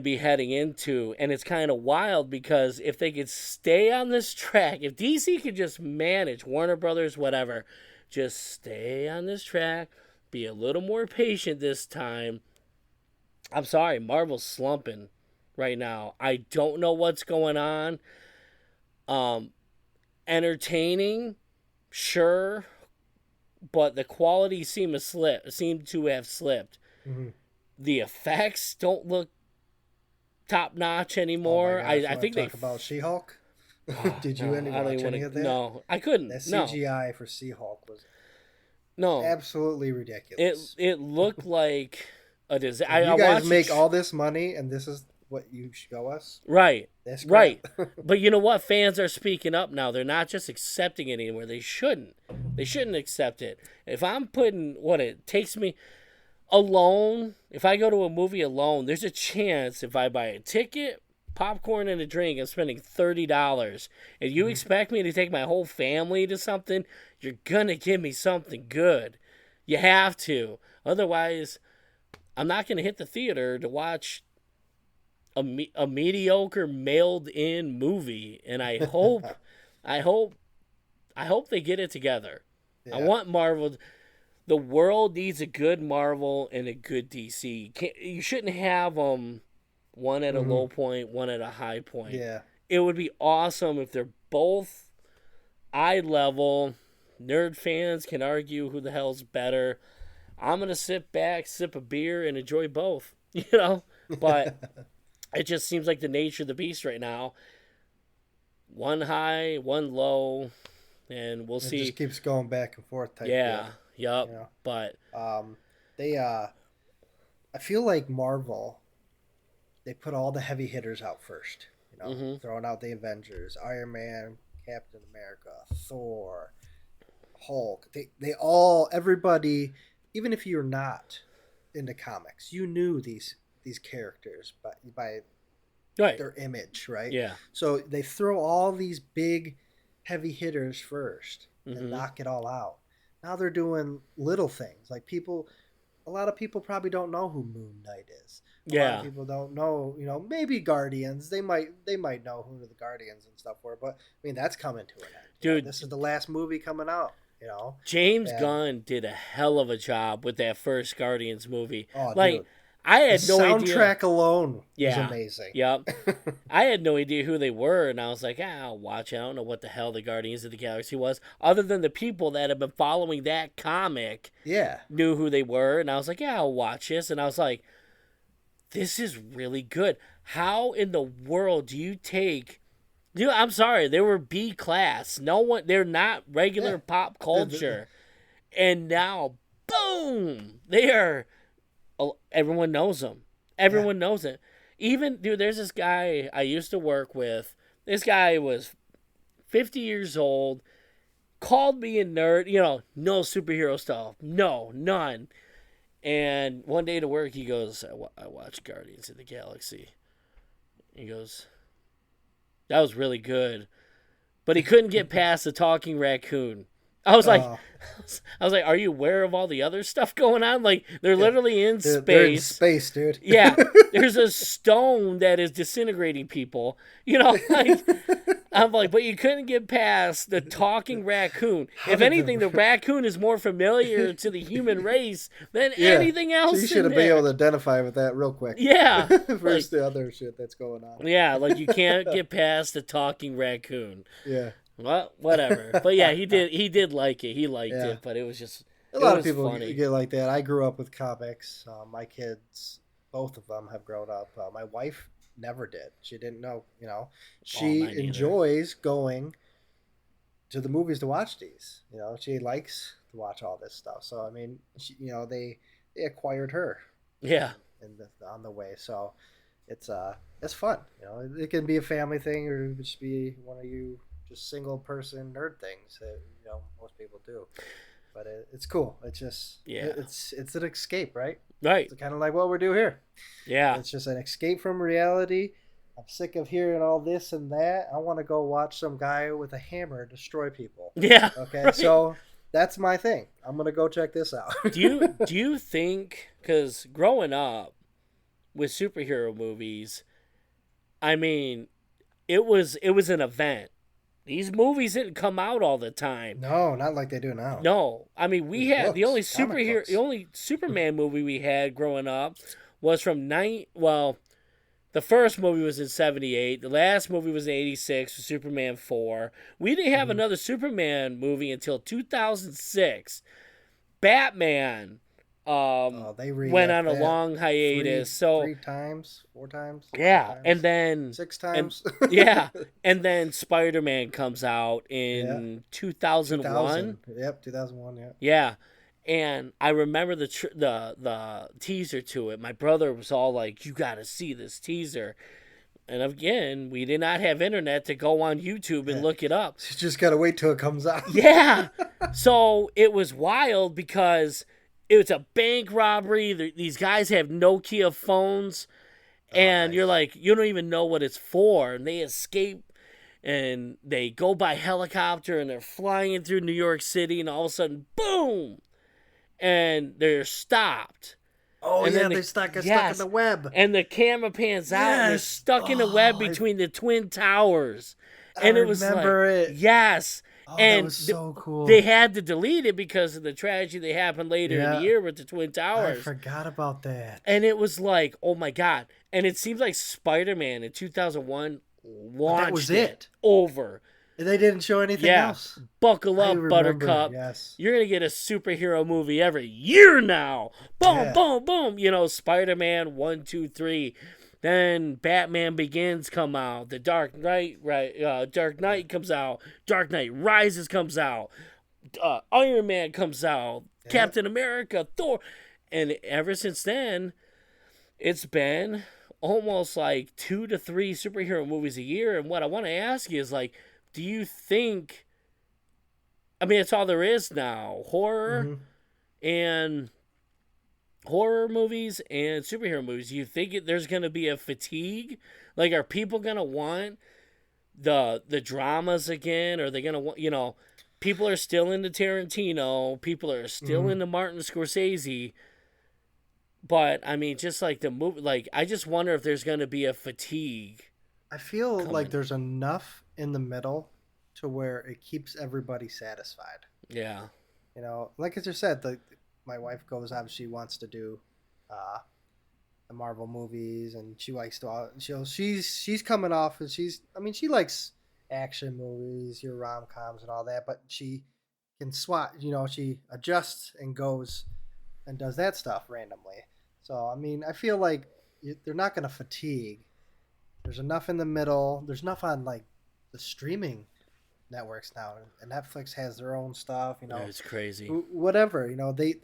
Speaker 1: be heading into. And it's kind of wild because if they could stay on this track, if DC could just manage, Warner Brothers, whatever, just stay on this track, be a little more patient this time. I'm sorry, Marvel's slumping right now. I don't know what's going on. Entertaining, sure, but the quality seemed to have slipped.
Speaker 2: Mm-hmm.
Speaker 1: The effects don't look top notch anymore.
Speaker 2: Oh
Speaker 1: I think
Speaker 2: talk about She-Hulk. Did you watch any of that?
Speaker 1: No, I couldn't.
Speaker 2: That CGI for She-Hulk was
Speaker 1: no
Speaker 2: absolutely ridiculous.
Speaker 1: It looked like a disaster.
Speaker 2: You guys make all this money, and this is what you show us,
Speaker 1: right?
Speaker 2: That's
Speaker 1: right. But you know what? Fans are speaking up now. They're not just accepting it anymore. They shouldn't. They shouldn't accept it. If I'm putting what it takes me alone, if I go to a movie alone, there's a chance if I buy a ticket, popcorn, and a drink, I'm spending $30. And you expect me to take my whole family to something, you're gonna give me something good. You have to. Otherwise, I'm not gonna hit the theater to watch a mediocre mailed-in movie. And I hope, I hope they get it together. Yeah. I want Marvel. The world needs a good Marvel and a good DC. You shouldn't have them one at a low point, one at a high point.
Speaker 2: Yeah.
Speaker 1: It would be awesome if they're both eye level. Nerd fans can argue who the hell's better. I'm going to sit back, sip a beer, and enjoy both. But it just seems like the nature of the beast right now. One high, one low, and we'll see.
Speaker 2: It just keeps going back and forth type
Speaker 1: deal. Yep. But
Speaker 2: I feel like Marvel, they put all the heavy hitters out first. Throwing out the Avengers, Iron Man, Captain America, Thor, Hulk. Everybody, even if you're not into comics, you knew these characters by their image, right?
Speaker 1: Yeah.
Speaker 2: So they throw all these big heavy hitters first and knock it all out. Now they're doing little things. Like a lot of people probably don't know who Moon Knight is. A lot of people don't know, maybe Guardians. They might know who the Guardians and stuff were, but I mean that's coming to an end.
Speaker 1: Dude,
Speaker 2: this is the last movie coming out,
Speaker 1: James Gunn did a hell of a job with that first Guardians movie.
Speaker 2: Oh,
Speaker 1: like
Speaker 2: dude.
Speaker 1: I had no idea.
Speaker 2: Soundtrack alone was amazing.
Speaker 1: Yep. I had no idea who they were, and I was like, I'll watch it. I don't know what the hell the Guardians of the Galaxy was, other than the people that have been following that comic knew who they were, and I was like, I'll watch this. And I was like, this is really good. How in the world do you take Dude, I'm sorry, they were B class. No one, they're not regular
Speaker 2: Yeah.
Speaker 1: pop culture, and now, boom, they are. Everyone knows them.
Speaker 2: Yeah.
Speaker 1: Everyone knows it. Even dude, there's this guy I used to work with. This guy was 50 years old. Called me a nerd. You know, no superhero stuff. No, none. And one day to work, he goes, I watched Guardians of the Galaxy. He goes, that was really good. But he couldn't get past the talking raccoon. I was like,
Speaker 2: Oh,
Speaker 1: are you aware of all the other stuff going on? Like, they're
Speaker 2: yeah.
Speaker 1: literally in
Speaker 2: They're in
Speaker 1: space.
Speaker 2: space, dude.
Speaker 1: Yeah, there's a stone that is disintegrating people. You know, like, I'm like, but you couldn't get past the talking raccoon. If anything, the raccoon is more familiar to the human race than anything else.
Speaker 2: So you should have been able to identify with that real quick.
Speaker 1: Yeah.
Speaker 2: Versus the other shit that's going on.
Speaker 1: Yeah, like you can't get past the talking raccoon.
Speaker 2: Yeah.
Speaker 1: Well, whatever. But yeah, he did like it. He liked
Speaker 2: Yeah.
Speaker 1: it, but it was just
Speaker 2: A lot
Speaker 1: it
Speaker 2: of
Speaker 1: was
Speaker 2: people
Speaker 1: funny.
Speaker 2: get like that. I grew up with comics. My kids, both of them, have grown up. My wife never did. She didn't know. You know, she
Speaker 1: mine neither.
Speaker 2: enjoys going to the movies to watch these. You know, she likes to watch all this stuff. So I mean, they acquired her
Speaker 1: Yeah.
Speaker 2: on the way. So it's fun. You know, it can be a family thing or it could just be one of you just single person nerd things that most people do. But it's cool. It's just it's an escape, right?
Speaker 1: Right.
Speaker 2: It's kind of like what we do here.
Speaker 1: Yeah.
Speaker 2: It's just an escape from reality. I'm sick of hearing all this and that. I want to go watch some guy with a hammer destroy people.
Speaker 1: Yeah.
Speaker 2: Okay,
Speaker 1: right.
Speaker 2: so that's my thing. I'm gonna go check this out.
Speaker 1: do you think, because growing up with superhero movies, I mean, it was an event. These movies didn't come out all the time.
Speaker 2: No, not like they do now.
Speaker 1: No, I mean we
Speaker 2: There's
Speaker 1: had the only
Speaker 2: books, comic
Speaker 1: superhero,
Speaker 2: books.
Speaker 1: the only Superman movie we had growing up was from the first movie was in '78. The last movie was in '86 for Superman 4. We didn't have another Superman movie until 2006. Batman
Speaker 2: They
Speaker 1: went on a long hiatus.
Speaker 2: three times, 4 times.
Speaker 1: Yeah,
Speaker 2: 5 times,
Speaker 1: and then
Speaker 2: 6 times.
Speaker 1: yeah, and then Spider-Man comes out in 2001.
Speaker 2: 2000. Yep, 2001. Yeah.
Speaker 1: Yeah, and I remember the teaser to it. My brother was all like, "You got to see this teaser." And again, we did not have internet to go on YouTube and look it up.
Speaker 2: You just gotta wait till it comes out.
Speaker 1: Yeah, so it was wild because it was a bank robbery. These guys have Nokia phones, and
Speaker 2: nice.
Speaker 1: you're like, you don't even know what it's for. And they escape, and they go by helicopter, and they're flying through New York City, and all of a sudden, boom, and they're stopped.
Speaker 2: Oh,
Speaker 1: And
Speaker 2: yeah,
Speaker 1: then
Speaker 2: they stuck in
Speaker 1: yes.
Speaker 2: the web.
Speaker 1: And the camera pans out, and they're
Speaker 2: Yes.
Speaker 1: stuck in the web between the Twin Towers. And
Speaker 2: I
Speaker 1: it was
Speaker 2: remember
Speaker 1: like,
Speaker 2: it.
Speaker 1: yes.
Speaker 2: Oh,
Speaker 1: and
Speaker 2: that was so cool.
Speaker 1: They had to delete it because of the tragedy that happened later in
Speaker 2: Yeah.
Speaker 1: the year with the Twin
Speaker 2: I
Speaker 1: Towers.
Speaker 2: forgot about that.
Speaker 1: And it was like, oh my God. And it seems like Spider-Man in 2001 launched
Speaker 2: That was it.
Speaker 1: over.
Speaker 2: They didn't show anything
Speaker 1: Yeah.
Speaker 2: else.
Speaker 1: Buckle
Speaker 2: I
Speaker 1: up,
Speaker 2: remember,
Speaker 1: Buttercup.
Speaker 2: yes.
Speaker 1: You're going to get a superhero movie every year now. Boom,
Speaker 2: Yeah.
Speaker 1: boom, boom. You know, Spider-Man 1, 2, 3. Then Batman Begins come out. The Dark Knight, Dark Knight comes out. Dark Knight Rises comes out. Iron Man comes out.
Speaker 2: Yeah.
Speaker 1: Captain America, Thor. And ever since then, it's been almost like 2 to 3 superhero movies a year. And what I want to ask you is like, do you think, I mean, it's all there is now, horror and horror movies and superhero movies. Do you think there's going to be a fatigue? Like, are people going to want the dramas again? Are they going to want, people are still into Tarantino. People are still into Martin Scorsese. But, I mean, just like the movie, like, I just wonder if there's going to be a fatigue.
Speaker 2: I feel
Speaker 1: coming.
Speaker 2: like there's enough in the middle to where it keeps everybody satisfied.
Speaker 1: Yeah.
Speaker 2: Like I just said, my wife goes out, she wants to do the Marvel movies, and she likes to. She's coming off, and she likes action movies, your rom-coms and all that, but she can swat. She adjusts and goes and does that stuff randomly. So I mean, I feel like they're not going to fatigue. There's enough in the middle. There's enough on like the streaming networks now, and Netflix has their own stuff.
Speaker 1: It's crazy.
Speaker 2: Whatever.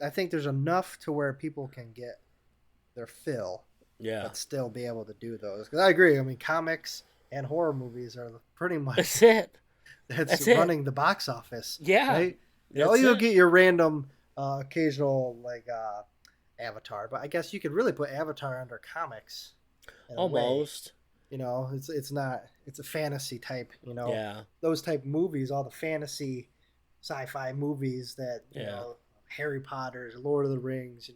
Speaker 2: I think there's enough to where people can get their fill,
Speaker 1: Yeah,
Speaker 2: but still be able to do those. Because I agree. I mean, comics and horror movies are pretty much
Speaker 1: that's it.
Speaker 2: that's
Speaker 1: it.
Speaker 2: running the box office.
Speaker 1: Yeah,
Speaker 2: right.
Speaker 1: that's
Speaker 2: You'll
Speaker 1: it.
Speaker 2: get your random, occasional like Avatar, but I guess you could really put Avatar under comics. In a way.
Speaker 1: Almost.
Speaker 2: It's not. It's a fantasy type.
Speaker 1: Yeah,
Speaker 2: Those type movies, all the fantasy, sci-fi movies that
Speaker 1: Yeah.
Speaker 2: Harry Potter's, Lord of the Rings.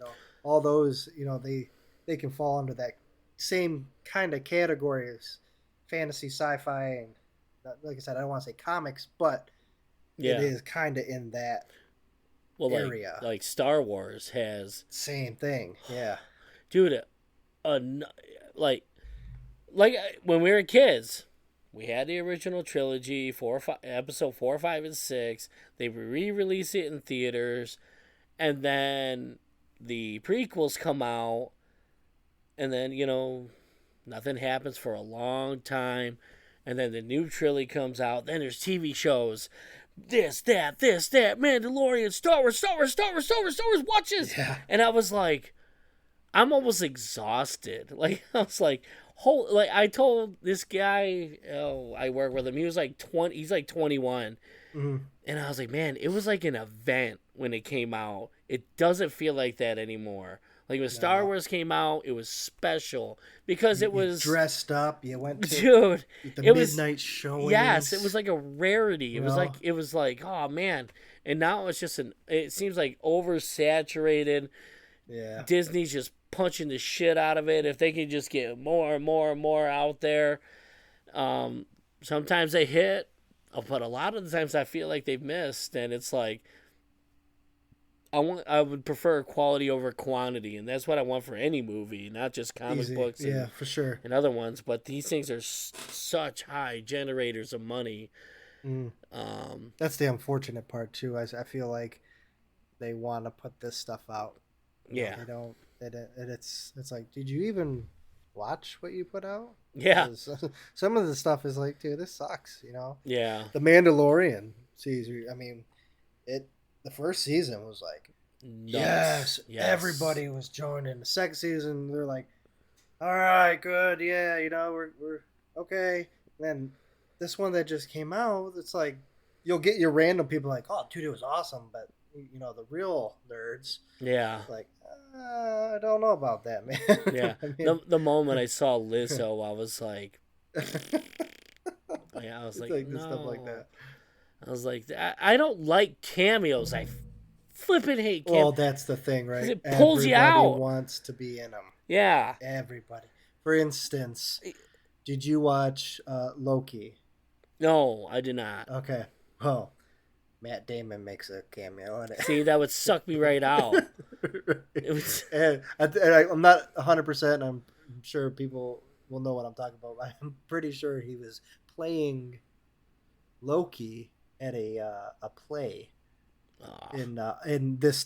Speaker 2: All those. They can fall under that same kind of categories, fantasy, sci-fi, and like I said, I don't want to say comics, but
Speaker 1: yeah.
Speaker 2: it is kind of in that
Speaker 1: Well,
Speaker 2: area.
Speaker 1: like Star Wars has,
Speaker 2: Same thing. Yeah.
Speaker 1: dude, like when we were kids, we had the original trilogy, episode 4, 5, and 6. They re-released it in theaters, and then the prequels come out, and then nothing happens for a long time, and then the new trilogy comes out. Then there's TV shows, this, that, Mandalorian, Star Wars, watch this.
Speaker 2: Yeah.
Speaker 1: And I was like, I'm almost exhausted. Like I was like, I told this guy, I work with him. He was like 20. He's like 21,
Speaker 2: Mm-hmm.
Speaker 1: and I was like, man, it was like an event when it came out. It doesn't feel like that anymore. Like when Star Wars came out, it was special because it was
Speaker 2: dressed up. You went to
Speaker 1: dude.
Speaker 2: the
Speaker 1: It
Speaker 2: midnight
Speaker 1: was
Speaker 2: showings.
Speaker 1: yes, it was like a rarity. It was
Speaker 2: Yeah.
Speaker 1: like oh man, and now it's just it seems like oversaturated.
Speaker 2: Yeah.
Speaker 1: Disney's just punching the shit out of it. If they can just get more and more and more out there, sometimes they hit, but a lot of the times I feel like they've missed, and it's like I would prefer quality over quantity, and that's what I want for any movie, not just comic
Speaker 2: Easy.
Speaker 1: books
Speaker 2: Yeah, for sure.
Speaker 1: and other ones. But these things are such high generators of money.
Speaker 2: Mm. That's the unfortunate part too. I feel like they want to put this stuff out.
Speaker 1: Yeah,
Speaker 2: They don't. It's like, did you even watch what you put out?
Speaker 1: yeah,
Speaker 2: 'Cause some of the stuff is like, dude, this sucks.
Speaker 1: yeah.
Speaker 2: The Mandalorian season. I mean, the first season was like,
Speaker 1: Nuts.
Speaker 2: yes, everybody was joining. The second season, they're like, all right, good, yeah, we're okay. And then this one that just came out, it's like you'll get your random people like, oh, dude, it was awesome, but the real nerds,
Speaker 1: Yeah.
Speaker 2: like, I don't know about that, man.
Speaker 1: Yeah.
Speaker 2: I mean,
Speaker 1: The moment I saw Lizzo, I was like,
Speaker 2: it's like
Speaker 1: no.
Speaker 2: stuff like that.
Speaker 1: I was like, I don't like cameos. I flipping hate cameos.
Speaker 2: Well, that's the thing, right?
Speaker 1: It pulls you
Speaker 2: Everybody
Speaker 1: out.
Speaker 2: wants to be in them.
Speaker 1: Yeah.
Speaker 2: Everybody. For instance, did you watch Loki?
Speaker 1: No, I did not.
Speaker 2: Okay. Well, Matt Damon makes a cameo in it.
Speaker 1: See, that would suck me right out. It was,
Speaker 2: and I'm not 100%. I'm sure people will know what I'm talking about. I'm pretty sure he was playing Loki at a play in this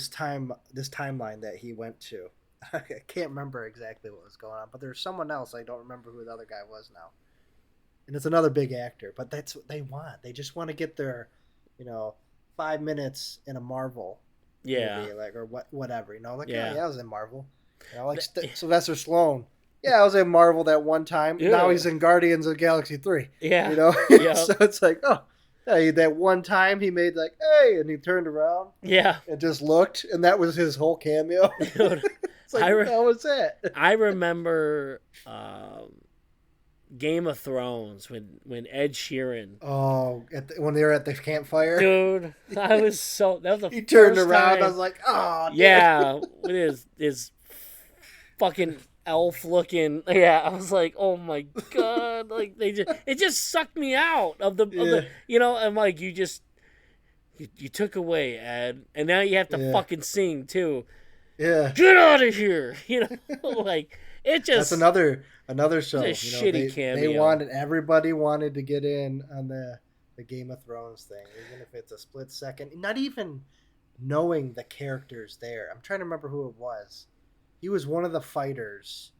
Speaker 2: timeline that he went to. I can't remember exactly what was going on, but there's someone else. I don't remember who the other guy was now. And it's another big actor, but that's what they want. They just want to get their, 5 minutes in a Marvel movie, like, or whatever, like, yeah, I was in Marvel. Like Sylvester Stallone. Yeah, I was in Marvel that one time.
Speaker 1: Yeah.
Speaker 2: Now he's in Guardians of the Galaxy 3.
Speaker 1: yeah.
Speaker 2: Yeah. So it's like, oh, yeah, that one time he made like, hey, and he turned around
Speaker 1: Yeah.
Speaker 2: and just looked, and that was his whole cameo.
Speaker 1: Dude,
Speaker 2: It's like, what the hell was that?
Speaker 1: I remember Game of Thrones when Ed Sheeran.
Speaker 2: Oh, when they were at the campfire,
Speaker 1: Dude, that was the
Speaker 2: he turned
Speaker 1: first
Speaker 2: around.
Speaker 1: time.
Speaker 2: I was like, oh, dude.
Speaker 1: Yeah, with his fucking elf looking. Yeah, I was like, oh my god, like it just sucked me out of the I'm like, you took away Ed, and now you have to fucking sing too.
Speaker 2: Yeah,
Speaker 1: Get out of here, like it just.
Speaker 2: That's another show.
Speaker 1: It's a shitty cameo.
Speaker 2: Everybody wanted to get in on the Game of Thrones thing, even if it's a split second. Not even knowing the characters there. I'm trying to remember who it was. He was one of the fighters,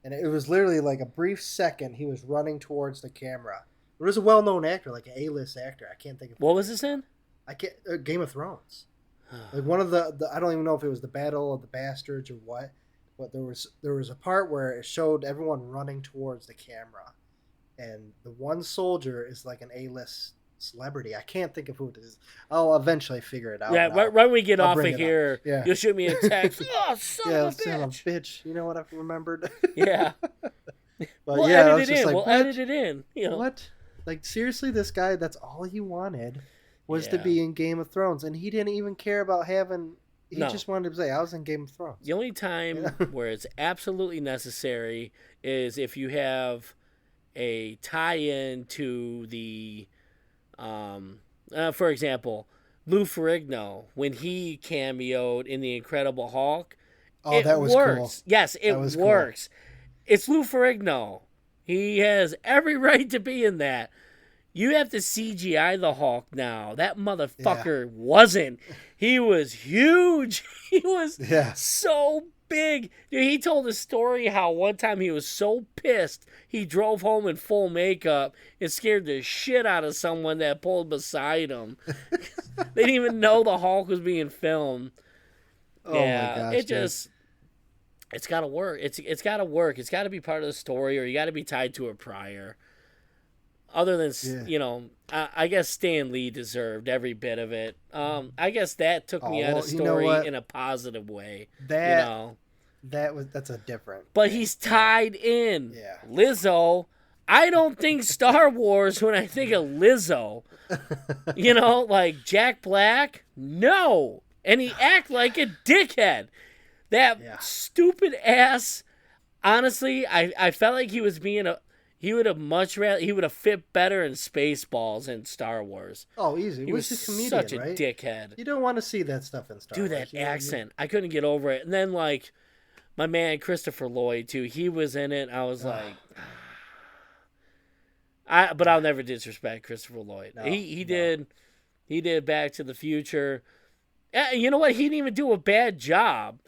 Speaker 2: and it was literally like a brief second. He was running towards the camera, There was a well-known actor, like an A-list actor. I can't think of.
Speaker 1: What was this in?
Speaker 2: I can't. Game of Thrones. Like one of the I don't even know if it was the Battle of the Bastards or what, but there was a part where it showed everyone running towards the camera, and the one soldier is like an A-list celebrity. I can't think of who it is. I'll eventually figure it out.
Speaker 1: Yeah, right when we get off of here,
Speaker 2: Yeah.
Speaker 1: you'll shoot me a text. Oh, son of a
Speaker 2: bitch. You know what I've remembered?
Speaker 1: Yeah.
Speaker 2: But
Speaker 1: We'll
Speaker 2: yeah,
Speaker 1: edit it in.
Speaker 2: like,
Speaker 1: We'll edit it in. You know.
Speaker 2: What? Like, seriously, this guy, that's all he wanted was to
Speaker 1: Yeah.
Speaker 2: be in Game of Thrones. And he didn't even care about having... He
Speaker 1: No.
Speaker 2: just wanted to say, I was in Game of Thrones.
Speaker 1: The only time where it's absolutely necessary is if you have a tie-in to the, for example, Lou Ferrigno, when he cameoed in The Incredible Hulk,
Speaker 2: Oh, that was
Speaker 1: works.
Speaker 2: cool.
Speaker 1: Yes, it
Speaker 2: was
Speaker 1: works. It's Lou Ferrigno. He has every right to be in that. You have to CGI the Hulk now. That motherfucker wasn't. He was huge. He was so big. Dude, he told a story how one time he was so pissed he drove home in full makeup and scared the shit out of someone that pulled beside him. They didn't even know the Hulk was being filmed.
Speaker 2: Oh
Speaker 1: yeah,
Speaker 2: my gosh,
Speaker 1: it just... It's got to work. It's got to work. It's got to be part of the story, or you got to be tied to it prior. Other than, you know, I guess Stan Lee deserved every bit of it. I guess that took me out of story in a positive way.
Speaker 2: That's a different.
Speaker 1: But he's tied in.
Speaker 2: Yeah.
Speaker 1: Lizzo. I don't think Star Wars when I think of Lizzo. You know, like Jack Black? No. And he act like a dickhead. That stupid ass. Honestly, I felt like he was being he would have fit better in Spaceballs and Star Wars.
Speaker 2: Oh, easy.
Speaker 1: He was
Speaker 2: a comedian,
Speaker 1: such a
Speaker 2: right?
Speaker 1: dickhead.
Speaker 2: You don't want to see that stuff in Star
Speaker 1: Wars.
Speaker 2: That
Speaker 1: accent. I couldn't get over it. And then, like, my man Christopher Lloyd, too. He was in it. I was like... But I'll never disrespect Christopher Lloyd. No, he did Back to the Future. You know what? He didn't even do a bad job.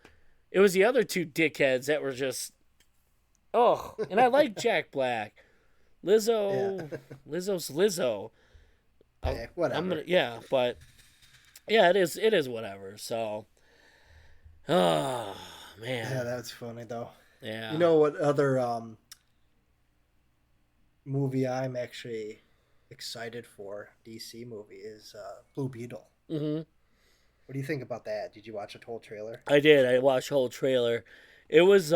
Speaker 1: It was the other two dickheads that were just... Oh, and I like Jack Black. Lizzo's Lizzo.
Speaker 2: Hey, whatever.
Speaker 1: But yeah, it is whatever. So, oh man.
Speaker 2: Yeah, that's funny though.
Speaker 1: Yeah.
Speaker 2: You know what other movie I'm actually excited for? DC movie is Blue Beetle.
Speaker 1: Mm-hmm.
Speaker 2: What do you think about that? Did you watch the whole trailer?
Speaker 1: I did. I watched the whole trailer. It was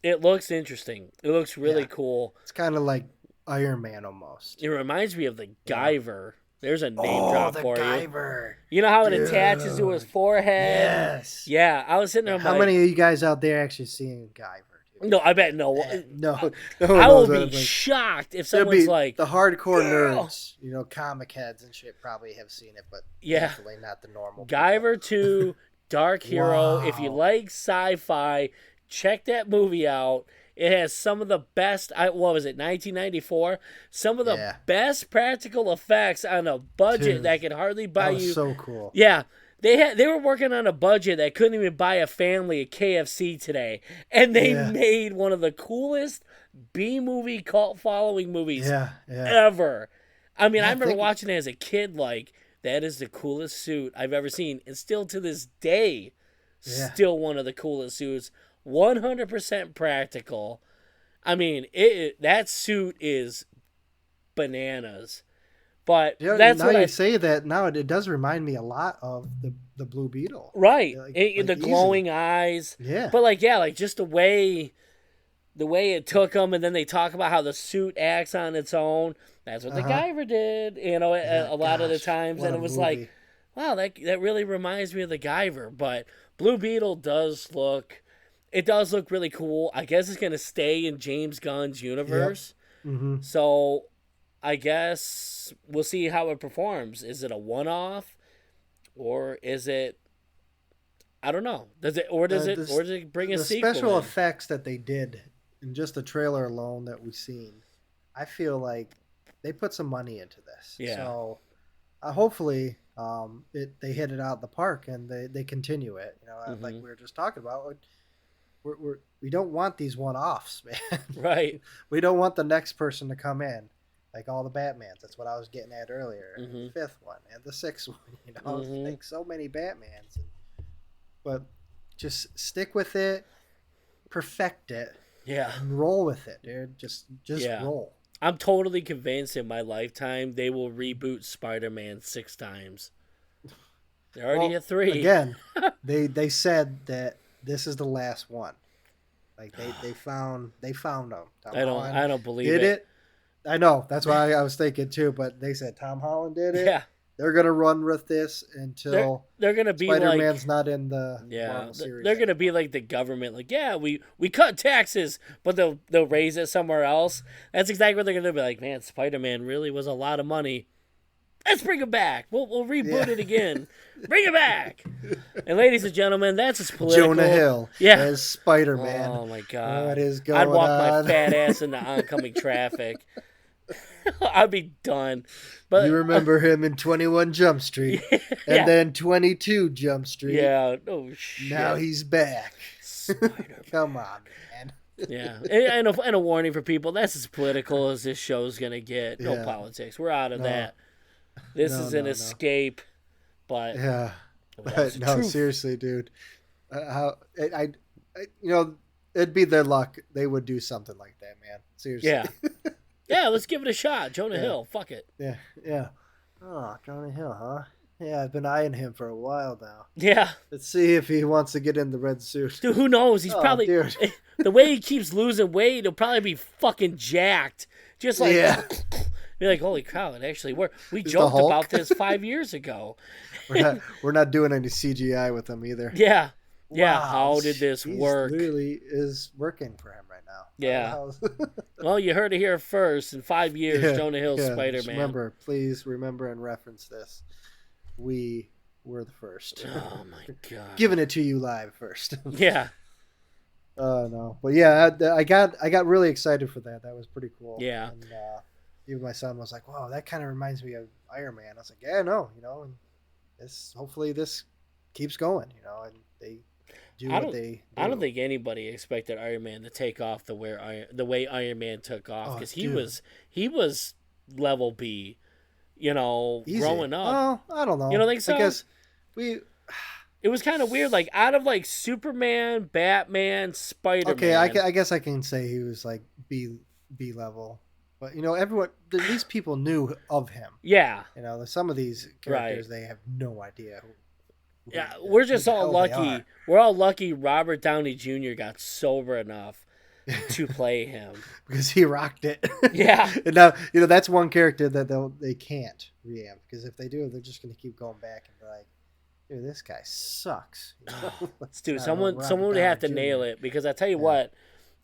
Speaker 1: it looks interesting. It looks really cool.
Speaker 2: It's kind of like Iron Man almost.
Speaker 1: It reminds me of the Guyver. There's a name drop for
Speaker 2: Guyver.
Speaker 1: You know how it attaches to his forehead?
Speaker 2: Yes.
Speaker 1: Yeah, I was sitting there.
Speaker 2: How many of you guys out there actually seeing Guyver?
Speaker 1: No, I bet no.
Speaker 2: No,
Speaker 1: I will be shocked if someone's like
Speaker 2: the hardcore nerds, you know, comic heads and shit probably have seen it, but definitely not the normal.
Speaker 1: Guyver 2, Dark Hero. Wow. If you like sci-fi, check that movie out. It has some of the best. What was it? 1994. Some of the best practical effects on a budget that could hardly buy you.
Speaker 2: So cool.
Speaker 1: Yeah. They were working on a budget that couldn't even buy a family a KFC today, and they made one of the coolest B-movie cult following movies ever. I mean, I remember watching it as a kid. Like, that is the coolest suit I've ever seen, and still to this day, still one of the coolest suits. 100% practical. I mean, that suit is bananas. But that's
Speaker 2: now you say that. Now it does remind me a lot of the Blue Beetle,
Speaker 1: right? Like the glowing eyes, But like just the way it took them, and then they talk about how the suit acts on its own. That's what the Guyver did, you know, a lot of the times, and it was like, wow, that really reminds me of the Guyver. But Blue Beetle does look really cool. I guess it's gonna stay in James Gunn's universe, so. I guess we'll see how it performs. Is it a one-off, or is it? I don't know. Does it bring a sequel?
Speaker 2: The special effects that they did in just the trailer alone that we've seen, I feel like they put some money into this.
Speaker 1: Yeah.
Speaker 2: So hopefully, they hit it out of the park and they continue it. You know, like we were just talking about. We don't want these one-offs, man.
Speaker 1: Right.
Speaker 2: We don't want the next person to come in like all the Batmans. That's what I was getting at earlier. And
Speaker 1: Mhm.
Speaker 2: the fifth one and the sixth one. You know,
Speaker 1: Mhm.
Speaker 2: like so many Batmans. But just stick with it, perfect it,
Speaker 1: Yeah.
Speaker 2: and roll with it, dude. Just
Speaker 1: Yeah.
Speaker 2: roll.
Speaker 1: I'm totally convinced in my lifetime they will reboot Spider-Man 6 times. They're already
Speaker 2: Well,
Speaker 1: at 3.
Speaker 2: again, they said that this is the last one. Like they found them. Tom Holland
Speaker 1: I don't believe
Speaker 2: did
Speaker 1: it.
Speaker 2: it. I know. That's why I was thinking too. But they said Tom Holland did it.
Speaker 1: Yeah.
Speaker 2: They're gonna run with this until
Speaker 1: They're going to be
Speaker 2: Spider-Man's
Speaker 1: like
Speaker 2: not in the
Speaker 1: yeah,
Speaker 2: Marvel series.
Speaker 1: they're going to be like the government like, yeah, we cut taxes, but they'll raise it somewhere else. That's exactly what they're going to be like, man, Spider-Man really was a lot of money. Let's bring it back. We'll reboot it again. Bring it back. And ladies and gentlemen, that's as political.
Speaker 2: Jonah Hill as Spider-Man.
Speaker 1: Oh my god.
Speaker 2: What is going
Speaker 1: I'd walk
Speaker 2: on?
Speaker 1: my fat ass into oncoming traffic. I'd be done. But
Speaker 2: You remember him in 21 Jump Street
Speaker 1: yeah.
Speaker 2: and then 22 Jump Street.
Speaker 1: Yeah. Oh shit.
Speaker 2: Now he's back.
Speaker 1: Spider-Man.
Speaker 2: Come on, man.
Speaker 1: Yeah, and a warning for people: that's as political as this show's gonna get. No
Speaker 2: Yeah.
Speaker 1: politics. We're out of
Speaker 2: No.
Speaker 1: that. This
Speaker 2: No,
Speaker 1: is an
Speaker 2: no.
Speaker 1: escape. But
Speaker 2: Yeah.
Speaker 1: that's
Speaker 2: But
Speaker 1: the
Speaker 2: no,
Speaker 1: truth.
Speaker 2: seriously, dude. You know, it'd be their luck. They would do something like that, man. Seriously.
Speaker 1: Yeah, yeah. Let's give it a shot. Jonah
Speaker 2: Yeah.
Speaker 1: Hill. Fuck it.
Speaker 2: Yeah. Yeah. Oh, Jonah Hill, huh? Yeah, I've been eyeing him for a while now.
Speaker 1: Yeah,
Speaker 2: Let's see if he wants to get in the red suit.
Speaker 1: dude. Who knows? He's
Speaker 2: Oh,
Speaker 1: probably
Speaker 2: dude.
Speaker 1: the way he keeps losing weight. He'll probably be fucking jacked. Just like
Speaker 2: Yeah.
Speaker 1: Be like, holy cow! It actually worked. We
Speaker 2: the
Speaker 1: joked
Speaker 2: Hulk.
Speaker 1: about this 5 years ago.
Speaker 2: We're not doing any CGI with him either.
Speaker 1: Yeah, yeah.
Speaker 2: Wow,
Speaker 1: How did this
Speaker 2: he's
Speaker 1: work?
Speaker 2: Literally is working for him right now.
Speaker 1: Yeah. Well, you heard it here first. In 5 years,
Speaker 2: Yeah,
Speaker 1: Jonah Hill's
Speaker 2: just
Speaker 1: Spider-Man.
Speaker 2: Please remember and reference this. We were the first.
Speaker 1: Oh my god.
Speaker 2: Giving it to you live first.
Speaker 1: Yeah,
Speaker 2: Oh no, but yeah, I got really excited for that. That was pretty cool.
Speaker 1: Yeah.
Speaker 2: And even my son was like, "Wow, that kind of reminds me of Iron Man." I was like, "Yeah, no, and hopefully this keeps going, and they do
Speaker 1: I
Speaker 2: what
Speaker 1: don't-
Speaker 2: they do."
Speaker 1: I don't think anybody expected Iron Man to take off the way Iron Man took off
Speaker 2: Oh,
Speaker 1: because
Speaker 2: dude.
Speaker 1: he was level B,
Speaker 2: Easy.
Speaker 1: growing up.
Speaker 2: Oh, I don't know.
Speaker 1: You don't think so?
Speaker 2: I guess we.
Speaker 1: It was kind of weird, like out of like Superman, Batman, Spider-Man.
Speaker 2: Okay, I guess I can say he was like B level, but everyone, these people knew of him.
Speaker 1: Yeah,
Speaker 2: Some of these characters they have no idea.
Speaker 1: yeah. We're just
Speaker 2: who the
Speaker 1: all
Speaker 2: hell they
Speaker 1: lucky.
Speaker 2: are.
Speaker 1: We're all lucky. Robert Downey Jr. got sober enough to play him.
Speaker 2: because he rocked it.
Speaker 1: Yeah.
Speaker 2: And now that's one character that they can't reamp, because if they do, they're just going to keep going back and be like, "Dude, this guy sucks."
Speaker 1: Dude,
Speaker 2: not
Speaker 1: someone
Speaker 2: Robert
Speaker 1: would have to
Speaker 2: Downey Jr.
Speaker 1: nail it, because I tell you what,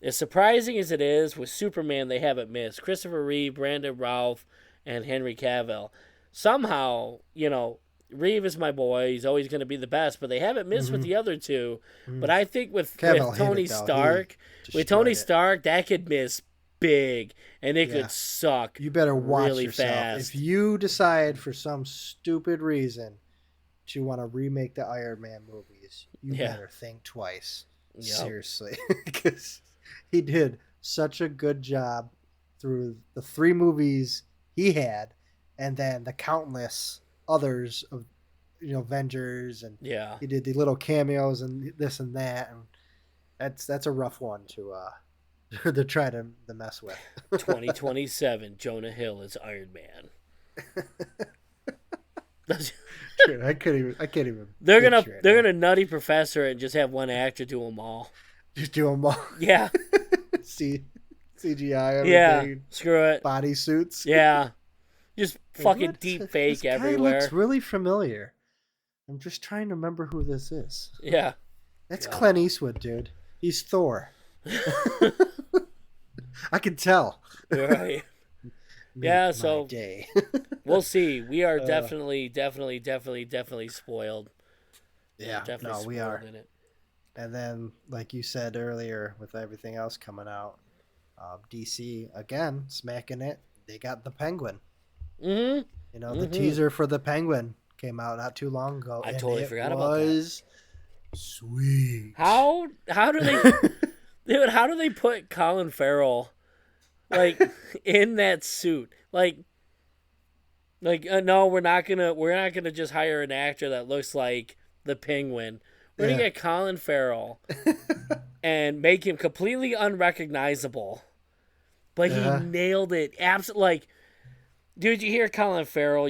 Speaker 1: as surprising as it is with Superman, they haven't missed Christopher Reeve, Brandon Routh, and Henry Cavill. Somehow, Reeve is my boy. He's always going to be the best, but they haven't missed with the other two. But I think with
Speaker 2: Cavill hit
Speaker 1: Tony
Speaker 2: it, though. He
Speaker 1: Stark,
Speaker 2: destroyed it.
Speaker 1: that could miss big, and it
Speaker 2: Yeah.
Speaker 1: could suck.
Speaker 2: You better watch
Speaker 1: really
Speaker 2: yourself.
Speaker 1: fast.
Speaker 2: If you decide for some stupid reason to want to remake the Iron Man movies, you
Speaker 1: Yeah.
Speaker 2: better think twice.
Speaker 1: Yep.
Speaker 2: Seriously, because he did such a good job through the 3 movies he had, and then the countless others of Avengers, and
Speaker 1: Yeah.
Speaker 2: he did the little cameos and this and that, and that's a rough one to to try to mess with.
Speaker 1: 2027, Jonah Hill is Iron Man.
Speaker 2: Dude, I can't even.
Speaker 1: They're gonna
Speaker 2: picture it,
Speaker 1: they're
Speaker 2: man.
Speaker 1: gonna nutty professor and just have one actor do them all.
Speaker 2: Just do them all.
Speaker 1: Yeah,
Speaker 2: CGI,
Speaker 1: yeah.
Speaker 2: everything,
Speaker 1: Screw it.
Speaker 2: body suits.
Speaker 1: Yeah, just fucking
Speaker 2: What?
Speaker 1: deep
Speaker 2: This
Speaker 1: fake
Speaker 2: guy
Speaker 1: everywhere.
Speaker 2: looks really familiar. I'm just trying to remember who this is.
Speaker 1: Yeah,
Speaker 2: That's
Speaker 1: Yeah.
Speaker 2: Clint Eastwood, dude. He's Thor. I can tell.
Speaker 1: you're right. Yeah,
Speaker 2: Make
Speaker 1: so-
Speaker 2: my day.
Speaker 1: We'll see. We are
Speaker 2: Uh.
Speaker 1: definitely spoiled.
Speaker 2: yeah,
Speaker 1: Definitely
Speaker 2: no, we
Speaker 1: spoiled
Speaker 2: are.
Speaker 1: in it.
Speaker 2: And then, like you said earlier, with everything else coming out, DC again smacking it. They got the Penguin.
Speaker 1: Mm-hmm.
Speaker 2: The teaser for the Penguin came out not too long ago.
Speaker 1: I
Speaker 2: and
Speaker 1: totally
Speaker 2: it
Speaker 1: forgot about that.
Speaker 2: was sweet.
Speaker 1: How do they, dude? How do they put Colin Farrell like in that suit. No, we're not gonna just hire an actor that looks like the Penguin. We're gonna
Speaker 2: Yeah.
Speaker 1: get Colin Farrell and make him completely unrecognizable. But he
Speaker 2: Uh-huh.
Speaker 1: nailed it. Absolutely, like, dude, you hear Colin Farrell?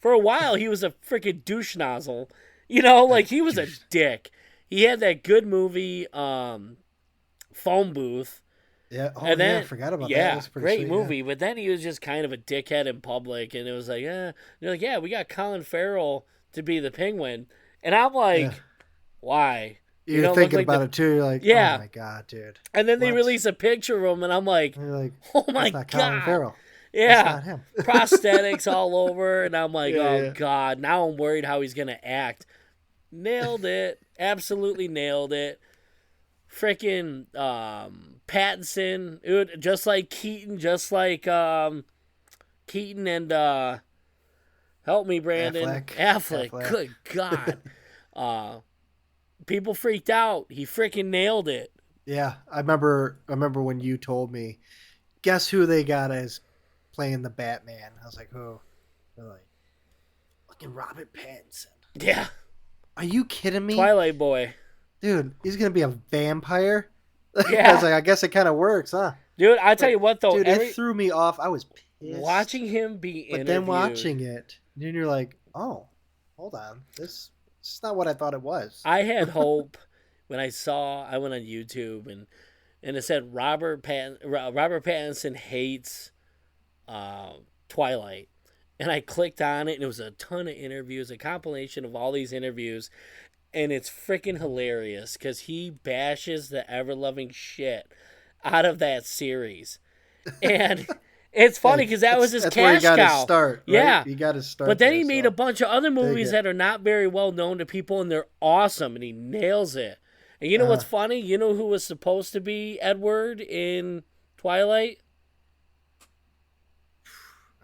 Speaker 1: For a while, he was a freaking douche nozzle. Like he was a dick. He had that good movie, Phone Booth.
Speaker 2: Yeah. Oh,
Speaker 1: And
Speaker 2: yeah. I
Speaker 1: then,
Speaker 2: forgot about that.
Speaker 1: yeah,
Speaker 2: That's pretty
Speaker 1: great
Speaker 2: sweet,
Speaker 1: movie. But then he was just kind of a dickhead in public, and it was like, they're like, yeah, we got Colin Farrell to be the Penguin, and I'm
Speaker 2: Yeah.
Speaker 1: like, why?
Speaker 2: You're
Speaker 1: Look
Speaker 2: thinking
Speaker 1: like
Speaker 2: about it too. You're like,
Speaker 1: Yeah.
Speaker 2: oh my god, dude.
Speaker 1: And then they
Speaker 2: What?
Speaker 1: release a picture of him, and I'm like,
Speaker 2: And you're like,
Speaker 1: oh my
Speaker 2: that's not Colin
Speaker 1: god,
Speaker 2: Farrell.
Speaker 1: yeah,
Speaker 2: That's not him.
Speaker 1: prosthetics all over, and I'm like,
Speaker 2: Yeah,
Speaker 1: oh
Speaker 2: yeah.
Speaker 1: god, now I'm worried how he's gonna act. Nailed it, absolutely nailed it. Freaking Pattinson, dude, just like Keaton, just like Keaton and help me, Brandon. Affleck.
Speaker 2: Affleck.
Speaker 1: Good God. People freaked out. He freaking nailed it.
Speaker 2: Yeah, I remember when you told me, guess who they got as playing the Batman? I was like, who? They're like, fucking Robert Pattinson.
Speaker 1: Yeah.
Speaker 2: Are you kidding me?
Speaker 1: Twilight Boy.
Speaker 2: Dude, he's gonna be a vampire?
Speaker 1: Yeah.
Speaker 2: I was like, I guess it kind of works, huh?
Speaker 1: Dude, I tell you what though,
Speaker 2: Dude, it threw me off. I was pissed.
Speaker 1: watching him be
Speaker 2: but
Speaker 1: interviewed.
Speaker 2: then watching it, then you're like, oh, hold on, this is not what I thought it was.
Speaker 1: I had hope when I went on YouTube and it said Robert Pattinson hates Twilight. And I clicked on it, and it was a ton of interviews, a compilation of all these interviews, and it's freaking hilarious because he bashes the ever-loving shit out of that series. And it's funny because that was his
Speaker 2: That's where
Speaker 1: cash
Speaker 2: you got
Speaker 1: cow.
Speaker 2: to start. Right?
Speaker 1: Yeah.
Speaker 2: You got to start.
Speaker 1: But then
Speaker 2: there,
Speaker 1: he made
Speaker 2: so.
Speaker 1: a bunch of other movies
Speaker 2: it.
Speaker 1: that are not very well known to people, and they're awesome, and he nails it. And you know what's funny? You know who was supposed to be Edward in Twilight?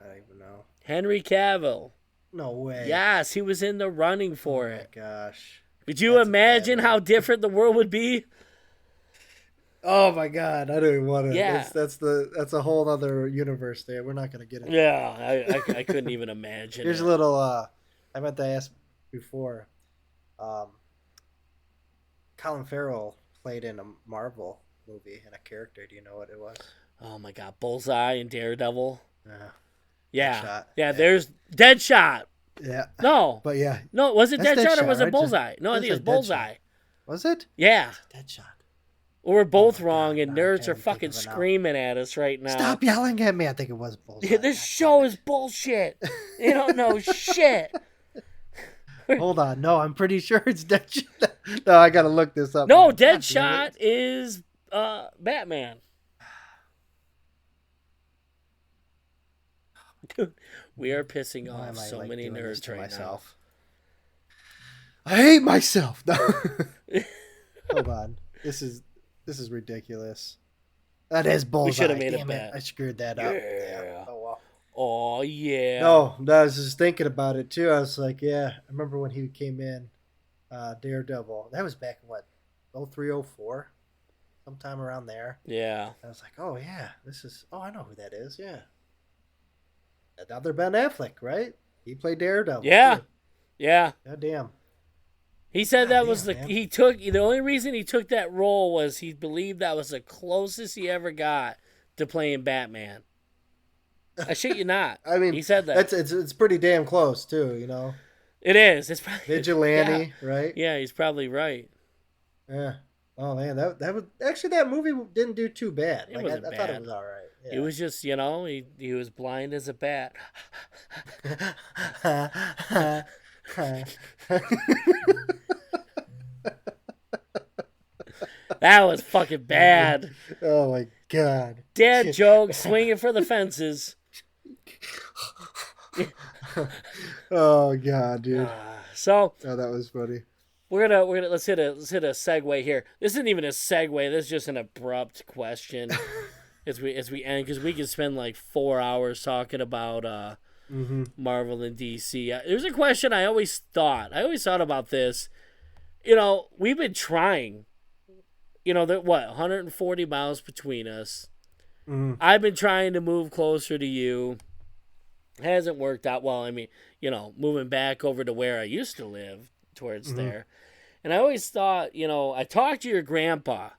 Speaker 2: I don't even know.
Speaker 1: Henry Cavill.
Speaker 2: No way.
Speaker 1: Yes, he was in the running for it.
Speaker 2: Oh my gosh.
Speaker 1: Could you
Speaker 2: That's a
Speaker 1: imagine
Speaker 2: bad
Speaker 1: how different the world would be?
Speaker 2: Oh my god, I don't even want to.
Speaker 1: Yeah.
Speaker 2: That's a whole other universe there. We're not gonna get it.
Speaker 1: Yeah, I couldn't even imagine.
Speaker 2: Here's
Speaker 1: it.
Speaker 2: a little. I meant to ask before. Colin Farrell played in a Marvel movie and a character. Do you know what it was?
Speaker 1: Oh my God, Bullseye and Daredevil.
Speaker 2: Yeah.
Speaker 1: Yeah,
Speaker 2: Deadshot.
Speaker 1: yeah. There's Deadshot.
Speaker 2: Yeah.
Speaker 1: No,
Speaker 2: But yeah,
Speaker 1: no. Was it
Speaker 2: That's
Speaker 1: Deadshot or
Speaker 2: Deadshot,
Speaker 1: was it
Speaker 2: right?
Speaker 1: Bullseye? No, I think it was
Speaker 2: Deadshot.
Speaker 1: Bullseye.
Speaker 2: was it?
Speaker 1: Yeah.
Speaker 2: Deadshot.
Speaker 1: Well, we're both
Speaker 2: my
Speaker 1: wrong,
Speaker 2: God,
Speaker 1: and
Speaker 2: no, I
Speaker 1: nerds
Speaker 2: can't
Speaker 1: are
Speaker 2: even think
Speaker 1: fucking
Speaker 2: of it now.
Speaker 1: screaming at us right now.
Speaker 2: Stop yelling at me! I think it was Bullseye.
Speaker 1: Yeah, this show is bullshit. You don't know shit.
Speaker 2: Hold on. No, I'm pretty sure it's Deadshot. No, I gotta look this up.
Speaker 1: No,
Speaker 2: God damn it.
Speaker 1: Deadshot is Batman. Dude, we are pissing
Speaker 2: Why
Speaker 1: off
Speaker 2: am I,
Speaker 1: so
Speaker 2: like,
Speaker 1: many
Speaker 2: doing this
Speaker 1: nerds
Speaker 2: to
Speaker 1: right
Speaker 2: myself? I hate myself. No. Hold on. This is ridiculous. That is Bullseye.
Speaker 1: We should have made a
Speaker 2: Damn
Speaker 1: bet.
Speaker 2: I screwed that up.
Speaker 1: Yeah.
Speaker 2: Oh well.
Speaker 1: now. Oh yeah.
Speaker 2: No, I was just thinking about it too. I was like, yeah, I remember when he came in, Daredevil. That was back in what, 03, 04? Sometime around there.
Speaker 1: Yeah.
Speaker 2: I was like, oh yeah, I know who that is. Yeah. Another Ben Affleck, right? He played Daredevil.
Speaker 1: Yeah.
Speaker 2: too.
Speaker 1: Yeah.
Speaker 2: God damn.
Speaker 1: He said
Speaker 2: God
Speaker 1: that was
Speaker 2: damn, man.
Speaker 1: the only reason he took that role was he believed that was the closest he ever got to playing Batman. I shit you not.
Speaker 2: I mean,
Speaker 1: he said that.
Speaker 2: it's pretty damn close too. You know,
Speaker 1: It is. It's probably,
Speaker 2: Vigilante, right?
Speaker 1: Yeah, he's probably right.
Speaker 2: Yeah. Oh man, that was actually, that movie didn't do too bad.
Speaker 1: It
Speaker 2: Like
Speaker 1: wasn't
Speaker 2: I thought
Speaker 1: bad.
Speaker 2: it was all right.
Speaker 1: It was just, he was blind as a bat. That was fucking bad.
Speaker 2: Oh my god.
Speaker 1: Dad joke, swinging for the fences.
Speaker 2: Oh god, dude.
Speaker 1: So
Speaker 2: Oh, that was funny.
Speaker 1: we're gonna let's hit a segue here. This isn't even a segue. This is just an abrupt question as we end, because we can spend like 4 hours talking about Marvel and DC. There's a question I always thought about this. We've been trying. There 140 miles between us.
Speaker 2: Mm.
Speaker 1: I've been trying to move closer to you. Hasn't worked out well. I mean, moving back over to where I used to live towards
Speaker 2: Mm-hmm.
Speaker 1: there. And I always thought, I talked to your grandpa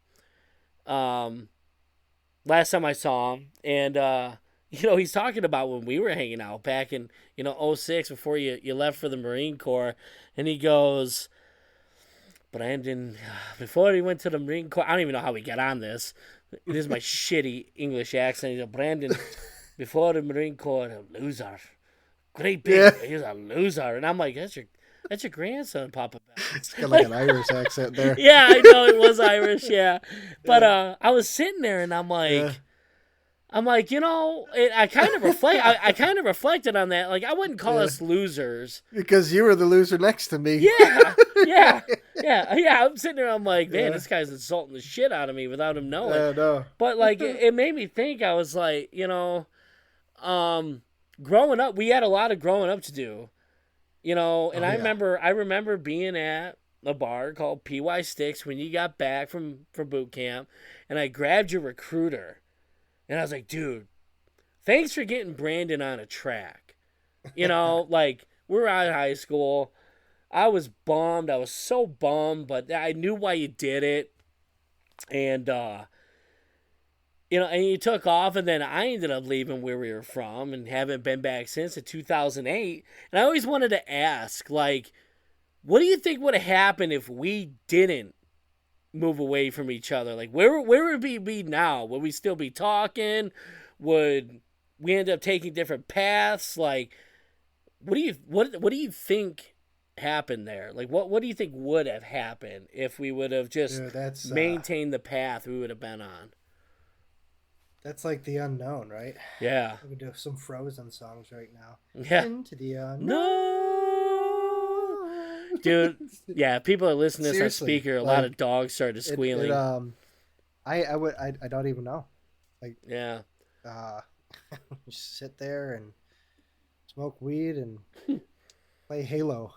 Speaker 1: last time I saw him. And, he's talking about when we were hanging out back in, '06 before you left for the Marine Corps. And he goes, Brandon, before he went to the Marine Corps, I don't even know how we got on this. This is my shitty English accent. He's like, Brandon, before the Marine Corps, a loser. Great big, he's a loser. And I'm like, that's your grandson, Papa Bell.
Speaker 2: It's got like an Irish accent there.
Speaker 1: Yeah, I know it was Irish, yeah. But I was sitting there and I'm like, I kind of I kind of reflected on that. Like, I wouldn't call us losers.
Speaker 2: Because you were the loser next to me.
Speaker 1: Yeah. I'm sitting there, I'm like, man, this guy's insulting the shit out of me without him knowing.
Speaker 2: I know.
Speaker 1: But, like, it made me think. I was like, growing up, we had a lot of growing up to do. And I remember being at a bar called PY Sticks when you got back from boot camp, and I grabbed your recruiter. And I was like, dude, thanks for getting Brandon on a track. Like, we're out of high school. I was bummed. I was so bummed, but I knew why you did it. And, and you took off, and then I ended up leaving where we were from and haven't been back since in 2008. And I always wanted to ask, like, what do you think would have happened if we didn't move away from each other? Like, where would we be now? Would we still be talking? Would we end up taking different paths? Like, what do you think happened there? Like, what do you think would have happened if we would have just maintained the path we would have been on?
Speaker 2: That's like the unknown, right?
Speaker 1: Yeah.
Speaker 2: We could do some Frozen songs right now.
Speaker 1: Yeah.
Speaker 2: Into the unknown.
Speaker 1: No. Dude, yeah, people are listening to this on speaker. A lot of dogs started squealing.
Speaker 2: I don't even know. Like,
Speaker 1: yeah.
Speaker 2: Just sit there and smoke weed and play Halo,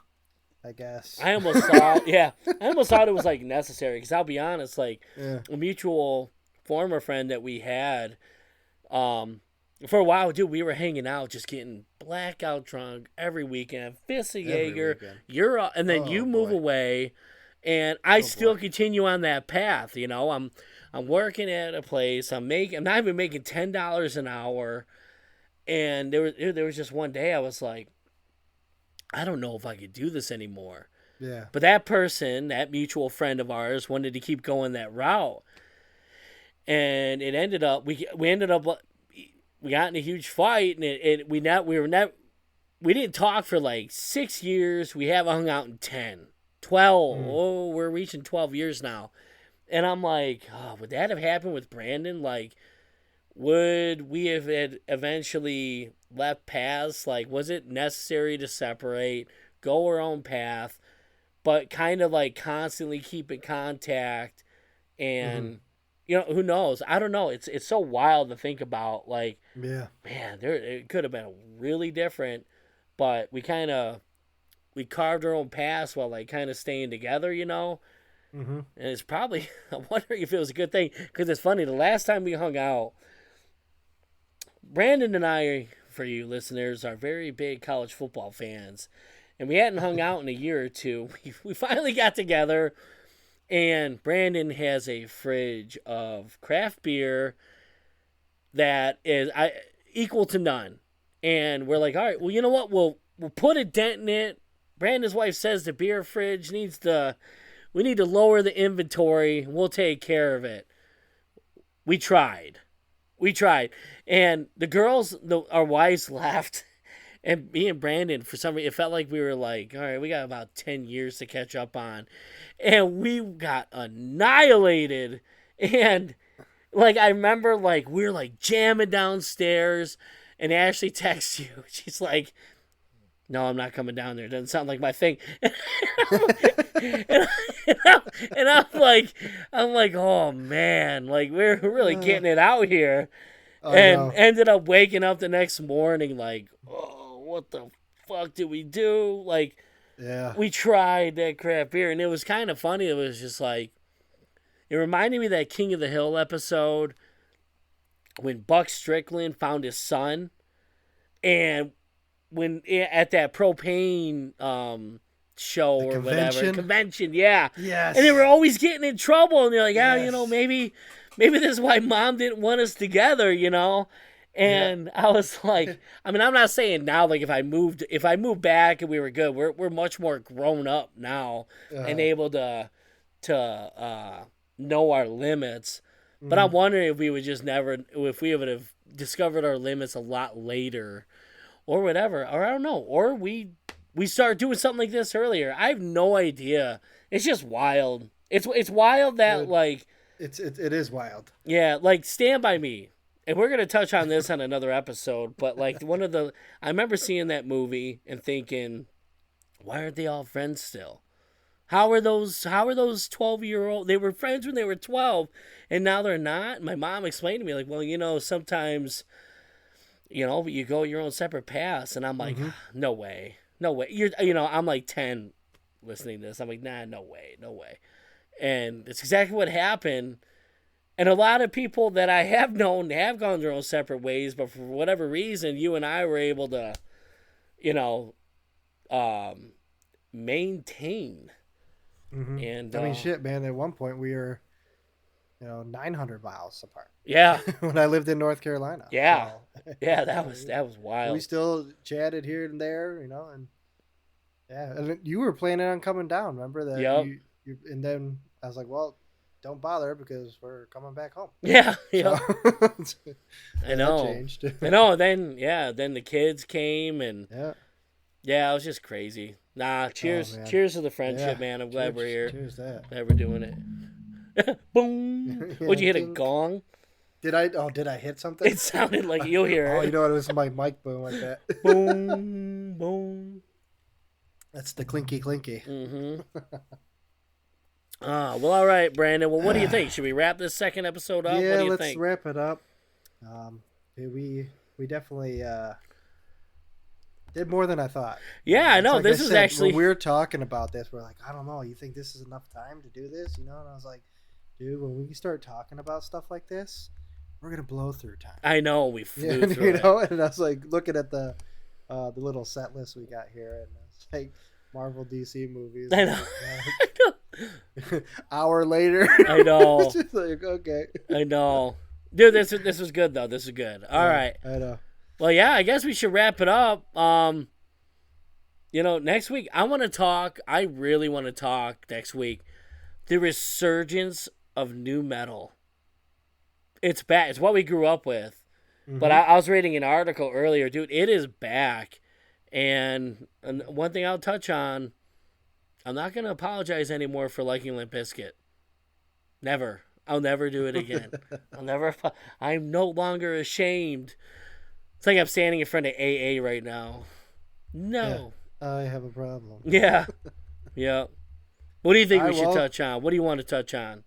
Speaker 2: I guess.
Speaker 1: I almost thought it was like necessary, because I'll be honest, like, a mutual former friend that we had, for a while, dude, we were hanging out, just getting blackout drunk every weekend, fist of Jaeger. And then you move away, and I still continue on that path. I'm working at a place. I'm not even making $10 an hour, and there was just one day I was like, I don't know if I could do this anymore.
Speaker 2: Yeah.
Speaker 1: But that person, that mutual friend of ours, wanted to keep going that route. And it ended up we got in a huge fight, and we didn't talk for like 6 years. We haven't hung out in 10, 12. Oh, we're reaching 12 years now. And I'm like, would that have happened with Brandon? Like, would we have eventually left paths? Like, was it necessary to separate, go our own path, but kind of like constantly keep in contact? And who knows? I don't know. It's so wild to think about. Like, man, it could have been really different, but we carved our own paths while like kind of staying together, And it's probably, I'm wondering if it was a good thing, because it's funny. The last time we hung out, Brandon and I, for you listeners, are very big college football fans, and we hadn't hung out in a year or two. We finally got together. And Brandon has a fridge of craft beer that is equal to none. And we're like, all right, well, you know what? We'll put a dent in it. Brandon's wife says the beer fridge we need to lower the inventory. We'll take care of it. We tried. And the girls, our wives laughed. And me and Brandon, for some reason, it felt like we were like, all right, we got about 10 years to catch up on. And we got annihilated. And, like, I remember, like, we were, like, jamming downstairs. And Ashley texts you. She's like, no, I'm not coming down there. It doesn't sound like my thing. and I'm like, oh, man. Like, we're really getting it out here. And ended up waking up the next morning like, oh, what the fuck did we do? Like, we tried that craft beer, and it was kind of funny. It was just like, it reminded me of that King of the Hill episode when Buck Strickland found his son, and when at that propane show
Speaker 2: The
Speaker 1: or whatever
Speaker 2: convention?
Speaker 1: convention, yeah,
Speaker 2: Yes.
Speaker 1: and they were always getting in trouble, and they're like, yeah, you know,
Speaker 2: Yes.
Speaker 1: maybe this is why mom didn't want us together, you know. And I was like, I mean, I'm not saying now, like if I moved back and we were good, we're much more grown up now and able to know our limits. But I'm wondering if we would just never, if we would have discovered our limits a lot later, or whatever, or I don't know, or we start doing something like this earlier. I have no idea. It's just wild. It's wild that
Speaker 2: Dude.
Speaker 1: like
Speaker 2: it is wild.
Speaker 1: yeah, like Stand By Me. And we're gonna touch on this on another episode, but like I remember seeing that movie and thinking, why aren't they all friends still? How are those 12-year-old? They were friends when they were 12, and now they're not. My mom explained to me like, well, you know, sometimes, you know, you go your own separate paths, and I'm like, no way. I'm like 10, listening to this. I'm like, nah, no way. And it's exactly what happened. And a lot of people that I have known have gone their own separate ways, but for whatever reason, you and I were able to, you know, maintain. And
Speaker 2: I mean, shit, man. At one point, we were, 900 miles apart.
Speaker 1: Yeah,
Speaker 2: when I lived in North Carolina.
Speaker 1: yeah,
Speaker 2: So,
Speaker 1: yeah. That was wild.
Speaker 2: we still chatted here and there, and yeah. And you were planning on coming down. Remember that?
Speaker 1: Yep.
Speaker 2: You and then I was like, well, don't bother because we're coming back home.
Speaker 1: Yeah, yeah.
Speaker 2: So,
Speaker 1: I know.
Speaker 2: That changed.
Speaker 1: I know. Then the kids came, and
Speaker 2: Yeah.
Speaker 1: it was just crazy. Nah, cheers,
Speaker 2: man.
Speaker 1: cheers to the friendship,
Speaker 2: Yeah.
Speaker 1: man. I'm glad we're here.
Speaker 2: Cheers that.
Speaker 1: Glad we're doing it. Boom. Would you hit a
Speaker 2: ding.
Speaker 1: gong?
Speaker 2: Did I hit something?
Speaker 1: It sounded like you'll hear
Speaker 2: Oh,
Speaker 1: it.
Speaker 2: you know what? It was my mic boom like that.
Speaker 1: Boom, boom.
Speaker 2: That's the clinky clinky.
Speaker 1: Mm-hmm. Well, all right, Brandon. Well, what do you think? Should we wrap this second episode up?
Speaker 2: Yeah,
Speaker 1: What do you
Speaker 2: let's
Speaker 1: think?
Speaker 2: wrap it up. We definitely did more than I thought.
Speaker 1: Yeah, I
Speaker 2: It's
Speaker 1: know.
Speaker 2: like
Speaker 1: This
Speaker 2: I
Speaker 1: is
Speaker 2: said,
Speaker 1: actually.
Speaker 2: when we were talking about this, we're like, I don't know. You think this is enough time to do this? And I was like, dude, when we start talking about stuff like this, we're gonna blow through time.
Speaker 1: I know we flew
Speaker 2: Yeah,
Speaker 1: through it.
Speaker 2: And I was like looking at the little set list we got here, and it's like Marvel, DC movies.
Speaker 1: I know.
Speaker 2: Hour later,
Speaker 1: I know.
Speaker 2: It's just like, okay.
Speaker 1: I know. Dude, this was good though. This is good. All right.
Speaker 2: I know.
Speaker 1: Well, yeah, I guess we should wrap it up. Next week I really want to talk next week the resurgence of new metal. It's back. It's what we grew up with. But I was reading an article earlier, dude. It is back. And one thing I'll touch on, I'm not going to apologize anymore for liking Limp Bizkit. Never. I'll never do it again. I'm no longer ashamed. It's like I'm standing in front of AA right now. No.
Speaker 2: Yeah, I have a problem.
Speaker 1: Yeah. Yeah. What do you think we should
Speaker 2: will.
Speaker 1: touch on? What do you want to touch on?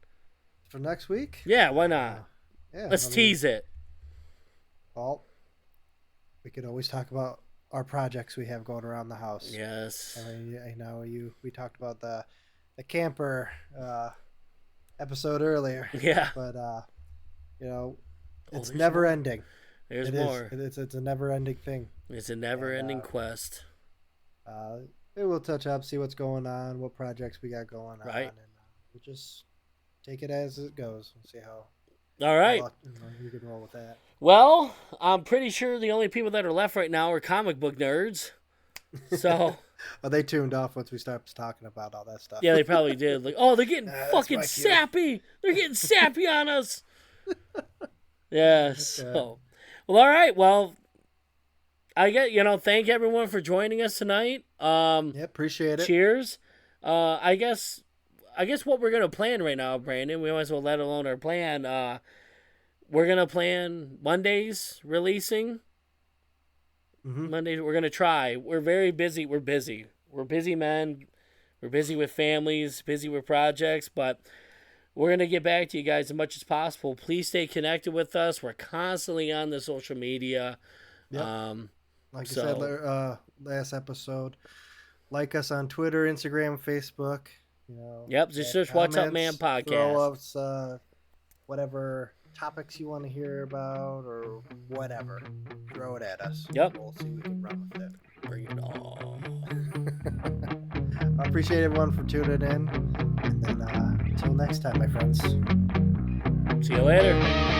Speaker 2: For next week?
Speaker 1: Yeah, why not?
Speaker 2: Yeah.
Speaker 1: Let's tease it.
Speaker 2: Well, we could always talk about our projects we have going around the house.
Speaker 1: Yes.
Speaker 2: I mean, we talked about the camper episode earlier.
Speaker 1: Yeah.
Speaker 2: But it's
Speaker 1: there's
Speaker 2: never
Speaker 1: more.
Speaker 2: ending.
Speaker 1: There's
Speaker 2: It
Speaker 1: more.
Speaker 2: is. It's a never ending thing.
Speaker 1: It's a never-ending quest.
Speaker 2: We'll touch up, see what's going on, what projects we got going on,
Speaker 1: Right.
Speaker 2: and we'll just take it as it goes and see how.
Speaker 1: All right.
Speaker 2: You can roll with that.
Speaker 1: Well, I'm pretty sure the only people that are left right now are comic book nerds. So,
Speaker 2: Oh, they tuned off once we started talking about all that stuff.
Speaker 1: yeah, they probably did. Like, oh, they're getting
Speaker 2: That's
Speaker 1: fucking
Speaker 2: my cue.
Speaker 1: sappy. They're getting sappy on us. Yeah. So, well, all right. Well, I get, thank everyone for joining us tonight.
Speaker 2: Yeah, appreciate it.
Speaker 1: Cheers. I guess what we're gonna plan right now, Brandon, we might as well let alone our plan. We're gonna plan Mondays releasing. Mondays we're gonna try. We're very busy. We're busy. We're busy men. We're busy with families, busy with projects, but we're gonna get back to you guys as much as possible. Please stay connected with us. We're constantly on the social media.
Speaker 2: Yep. Like I said last episode, like us on Twitter, Instagram, Facebook.
Speaker 1: Yep, just search What's Up Man Podcast.
Speaker 2: Throw us whatever topics you want to hear about or whatever, throw it at us.
Speaker 1: Yep.
Speaker 2: We'll see if we can run with it.
Speaker 1: Bring it on.
Speaker 2: I appreciate everyone for tuning in. And then until next time, my friends.
Speaker 1: See you later.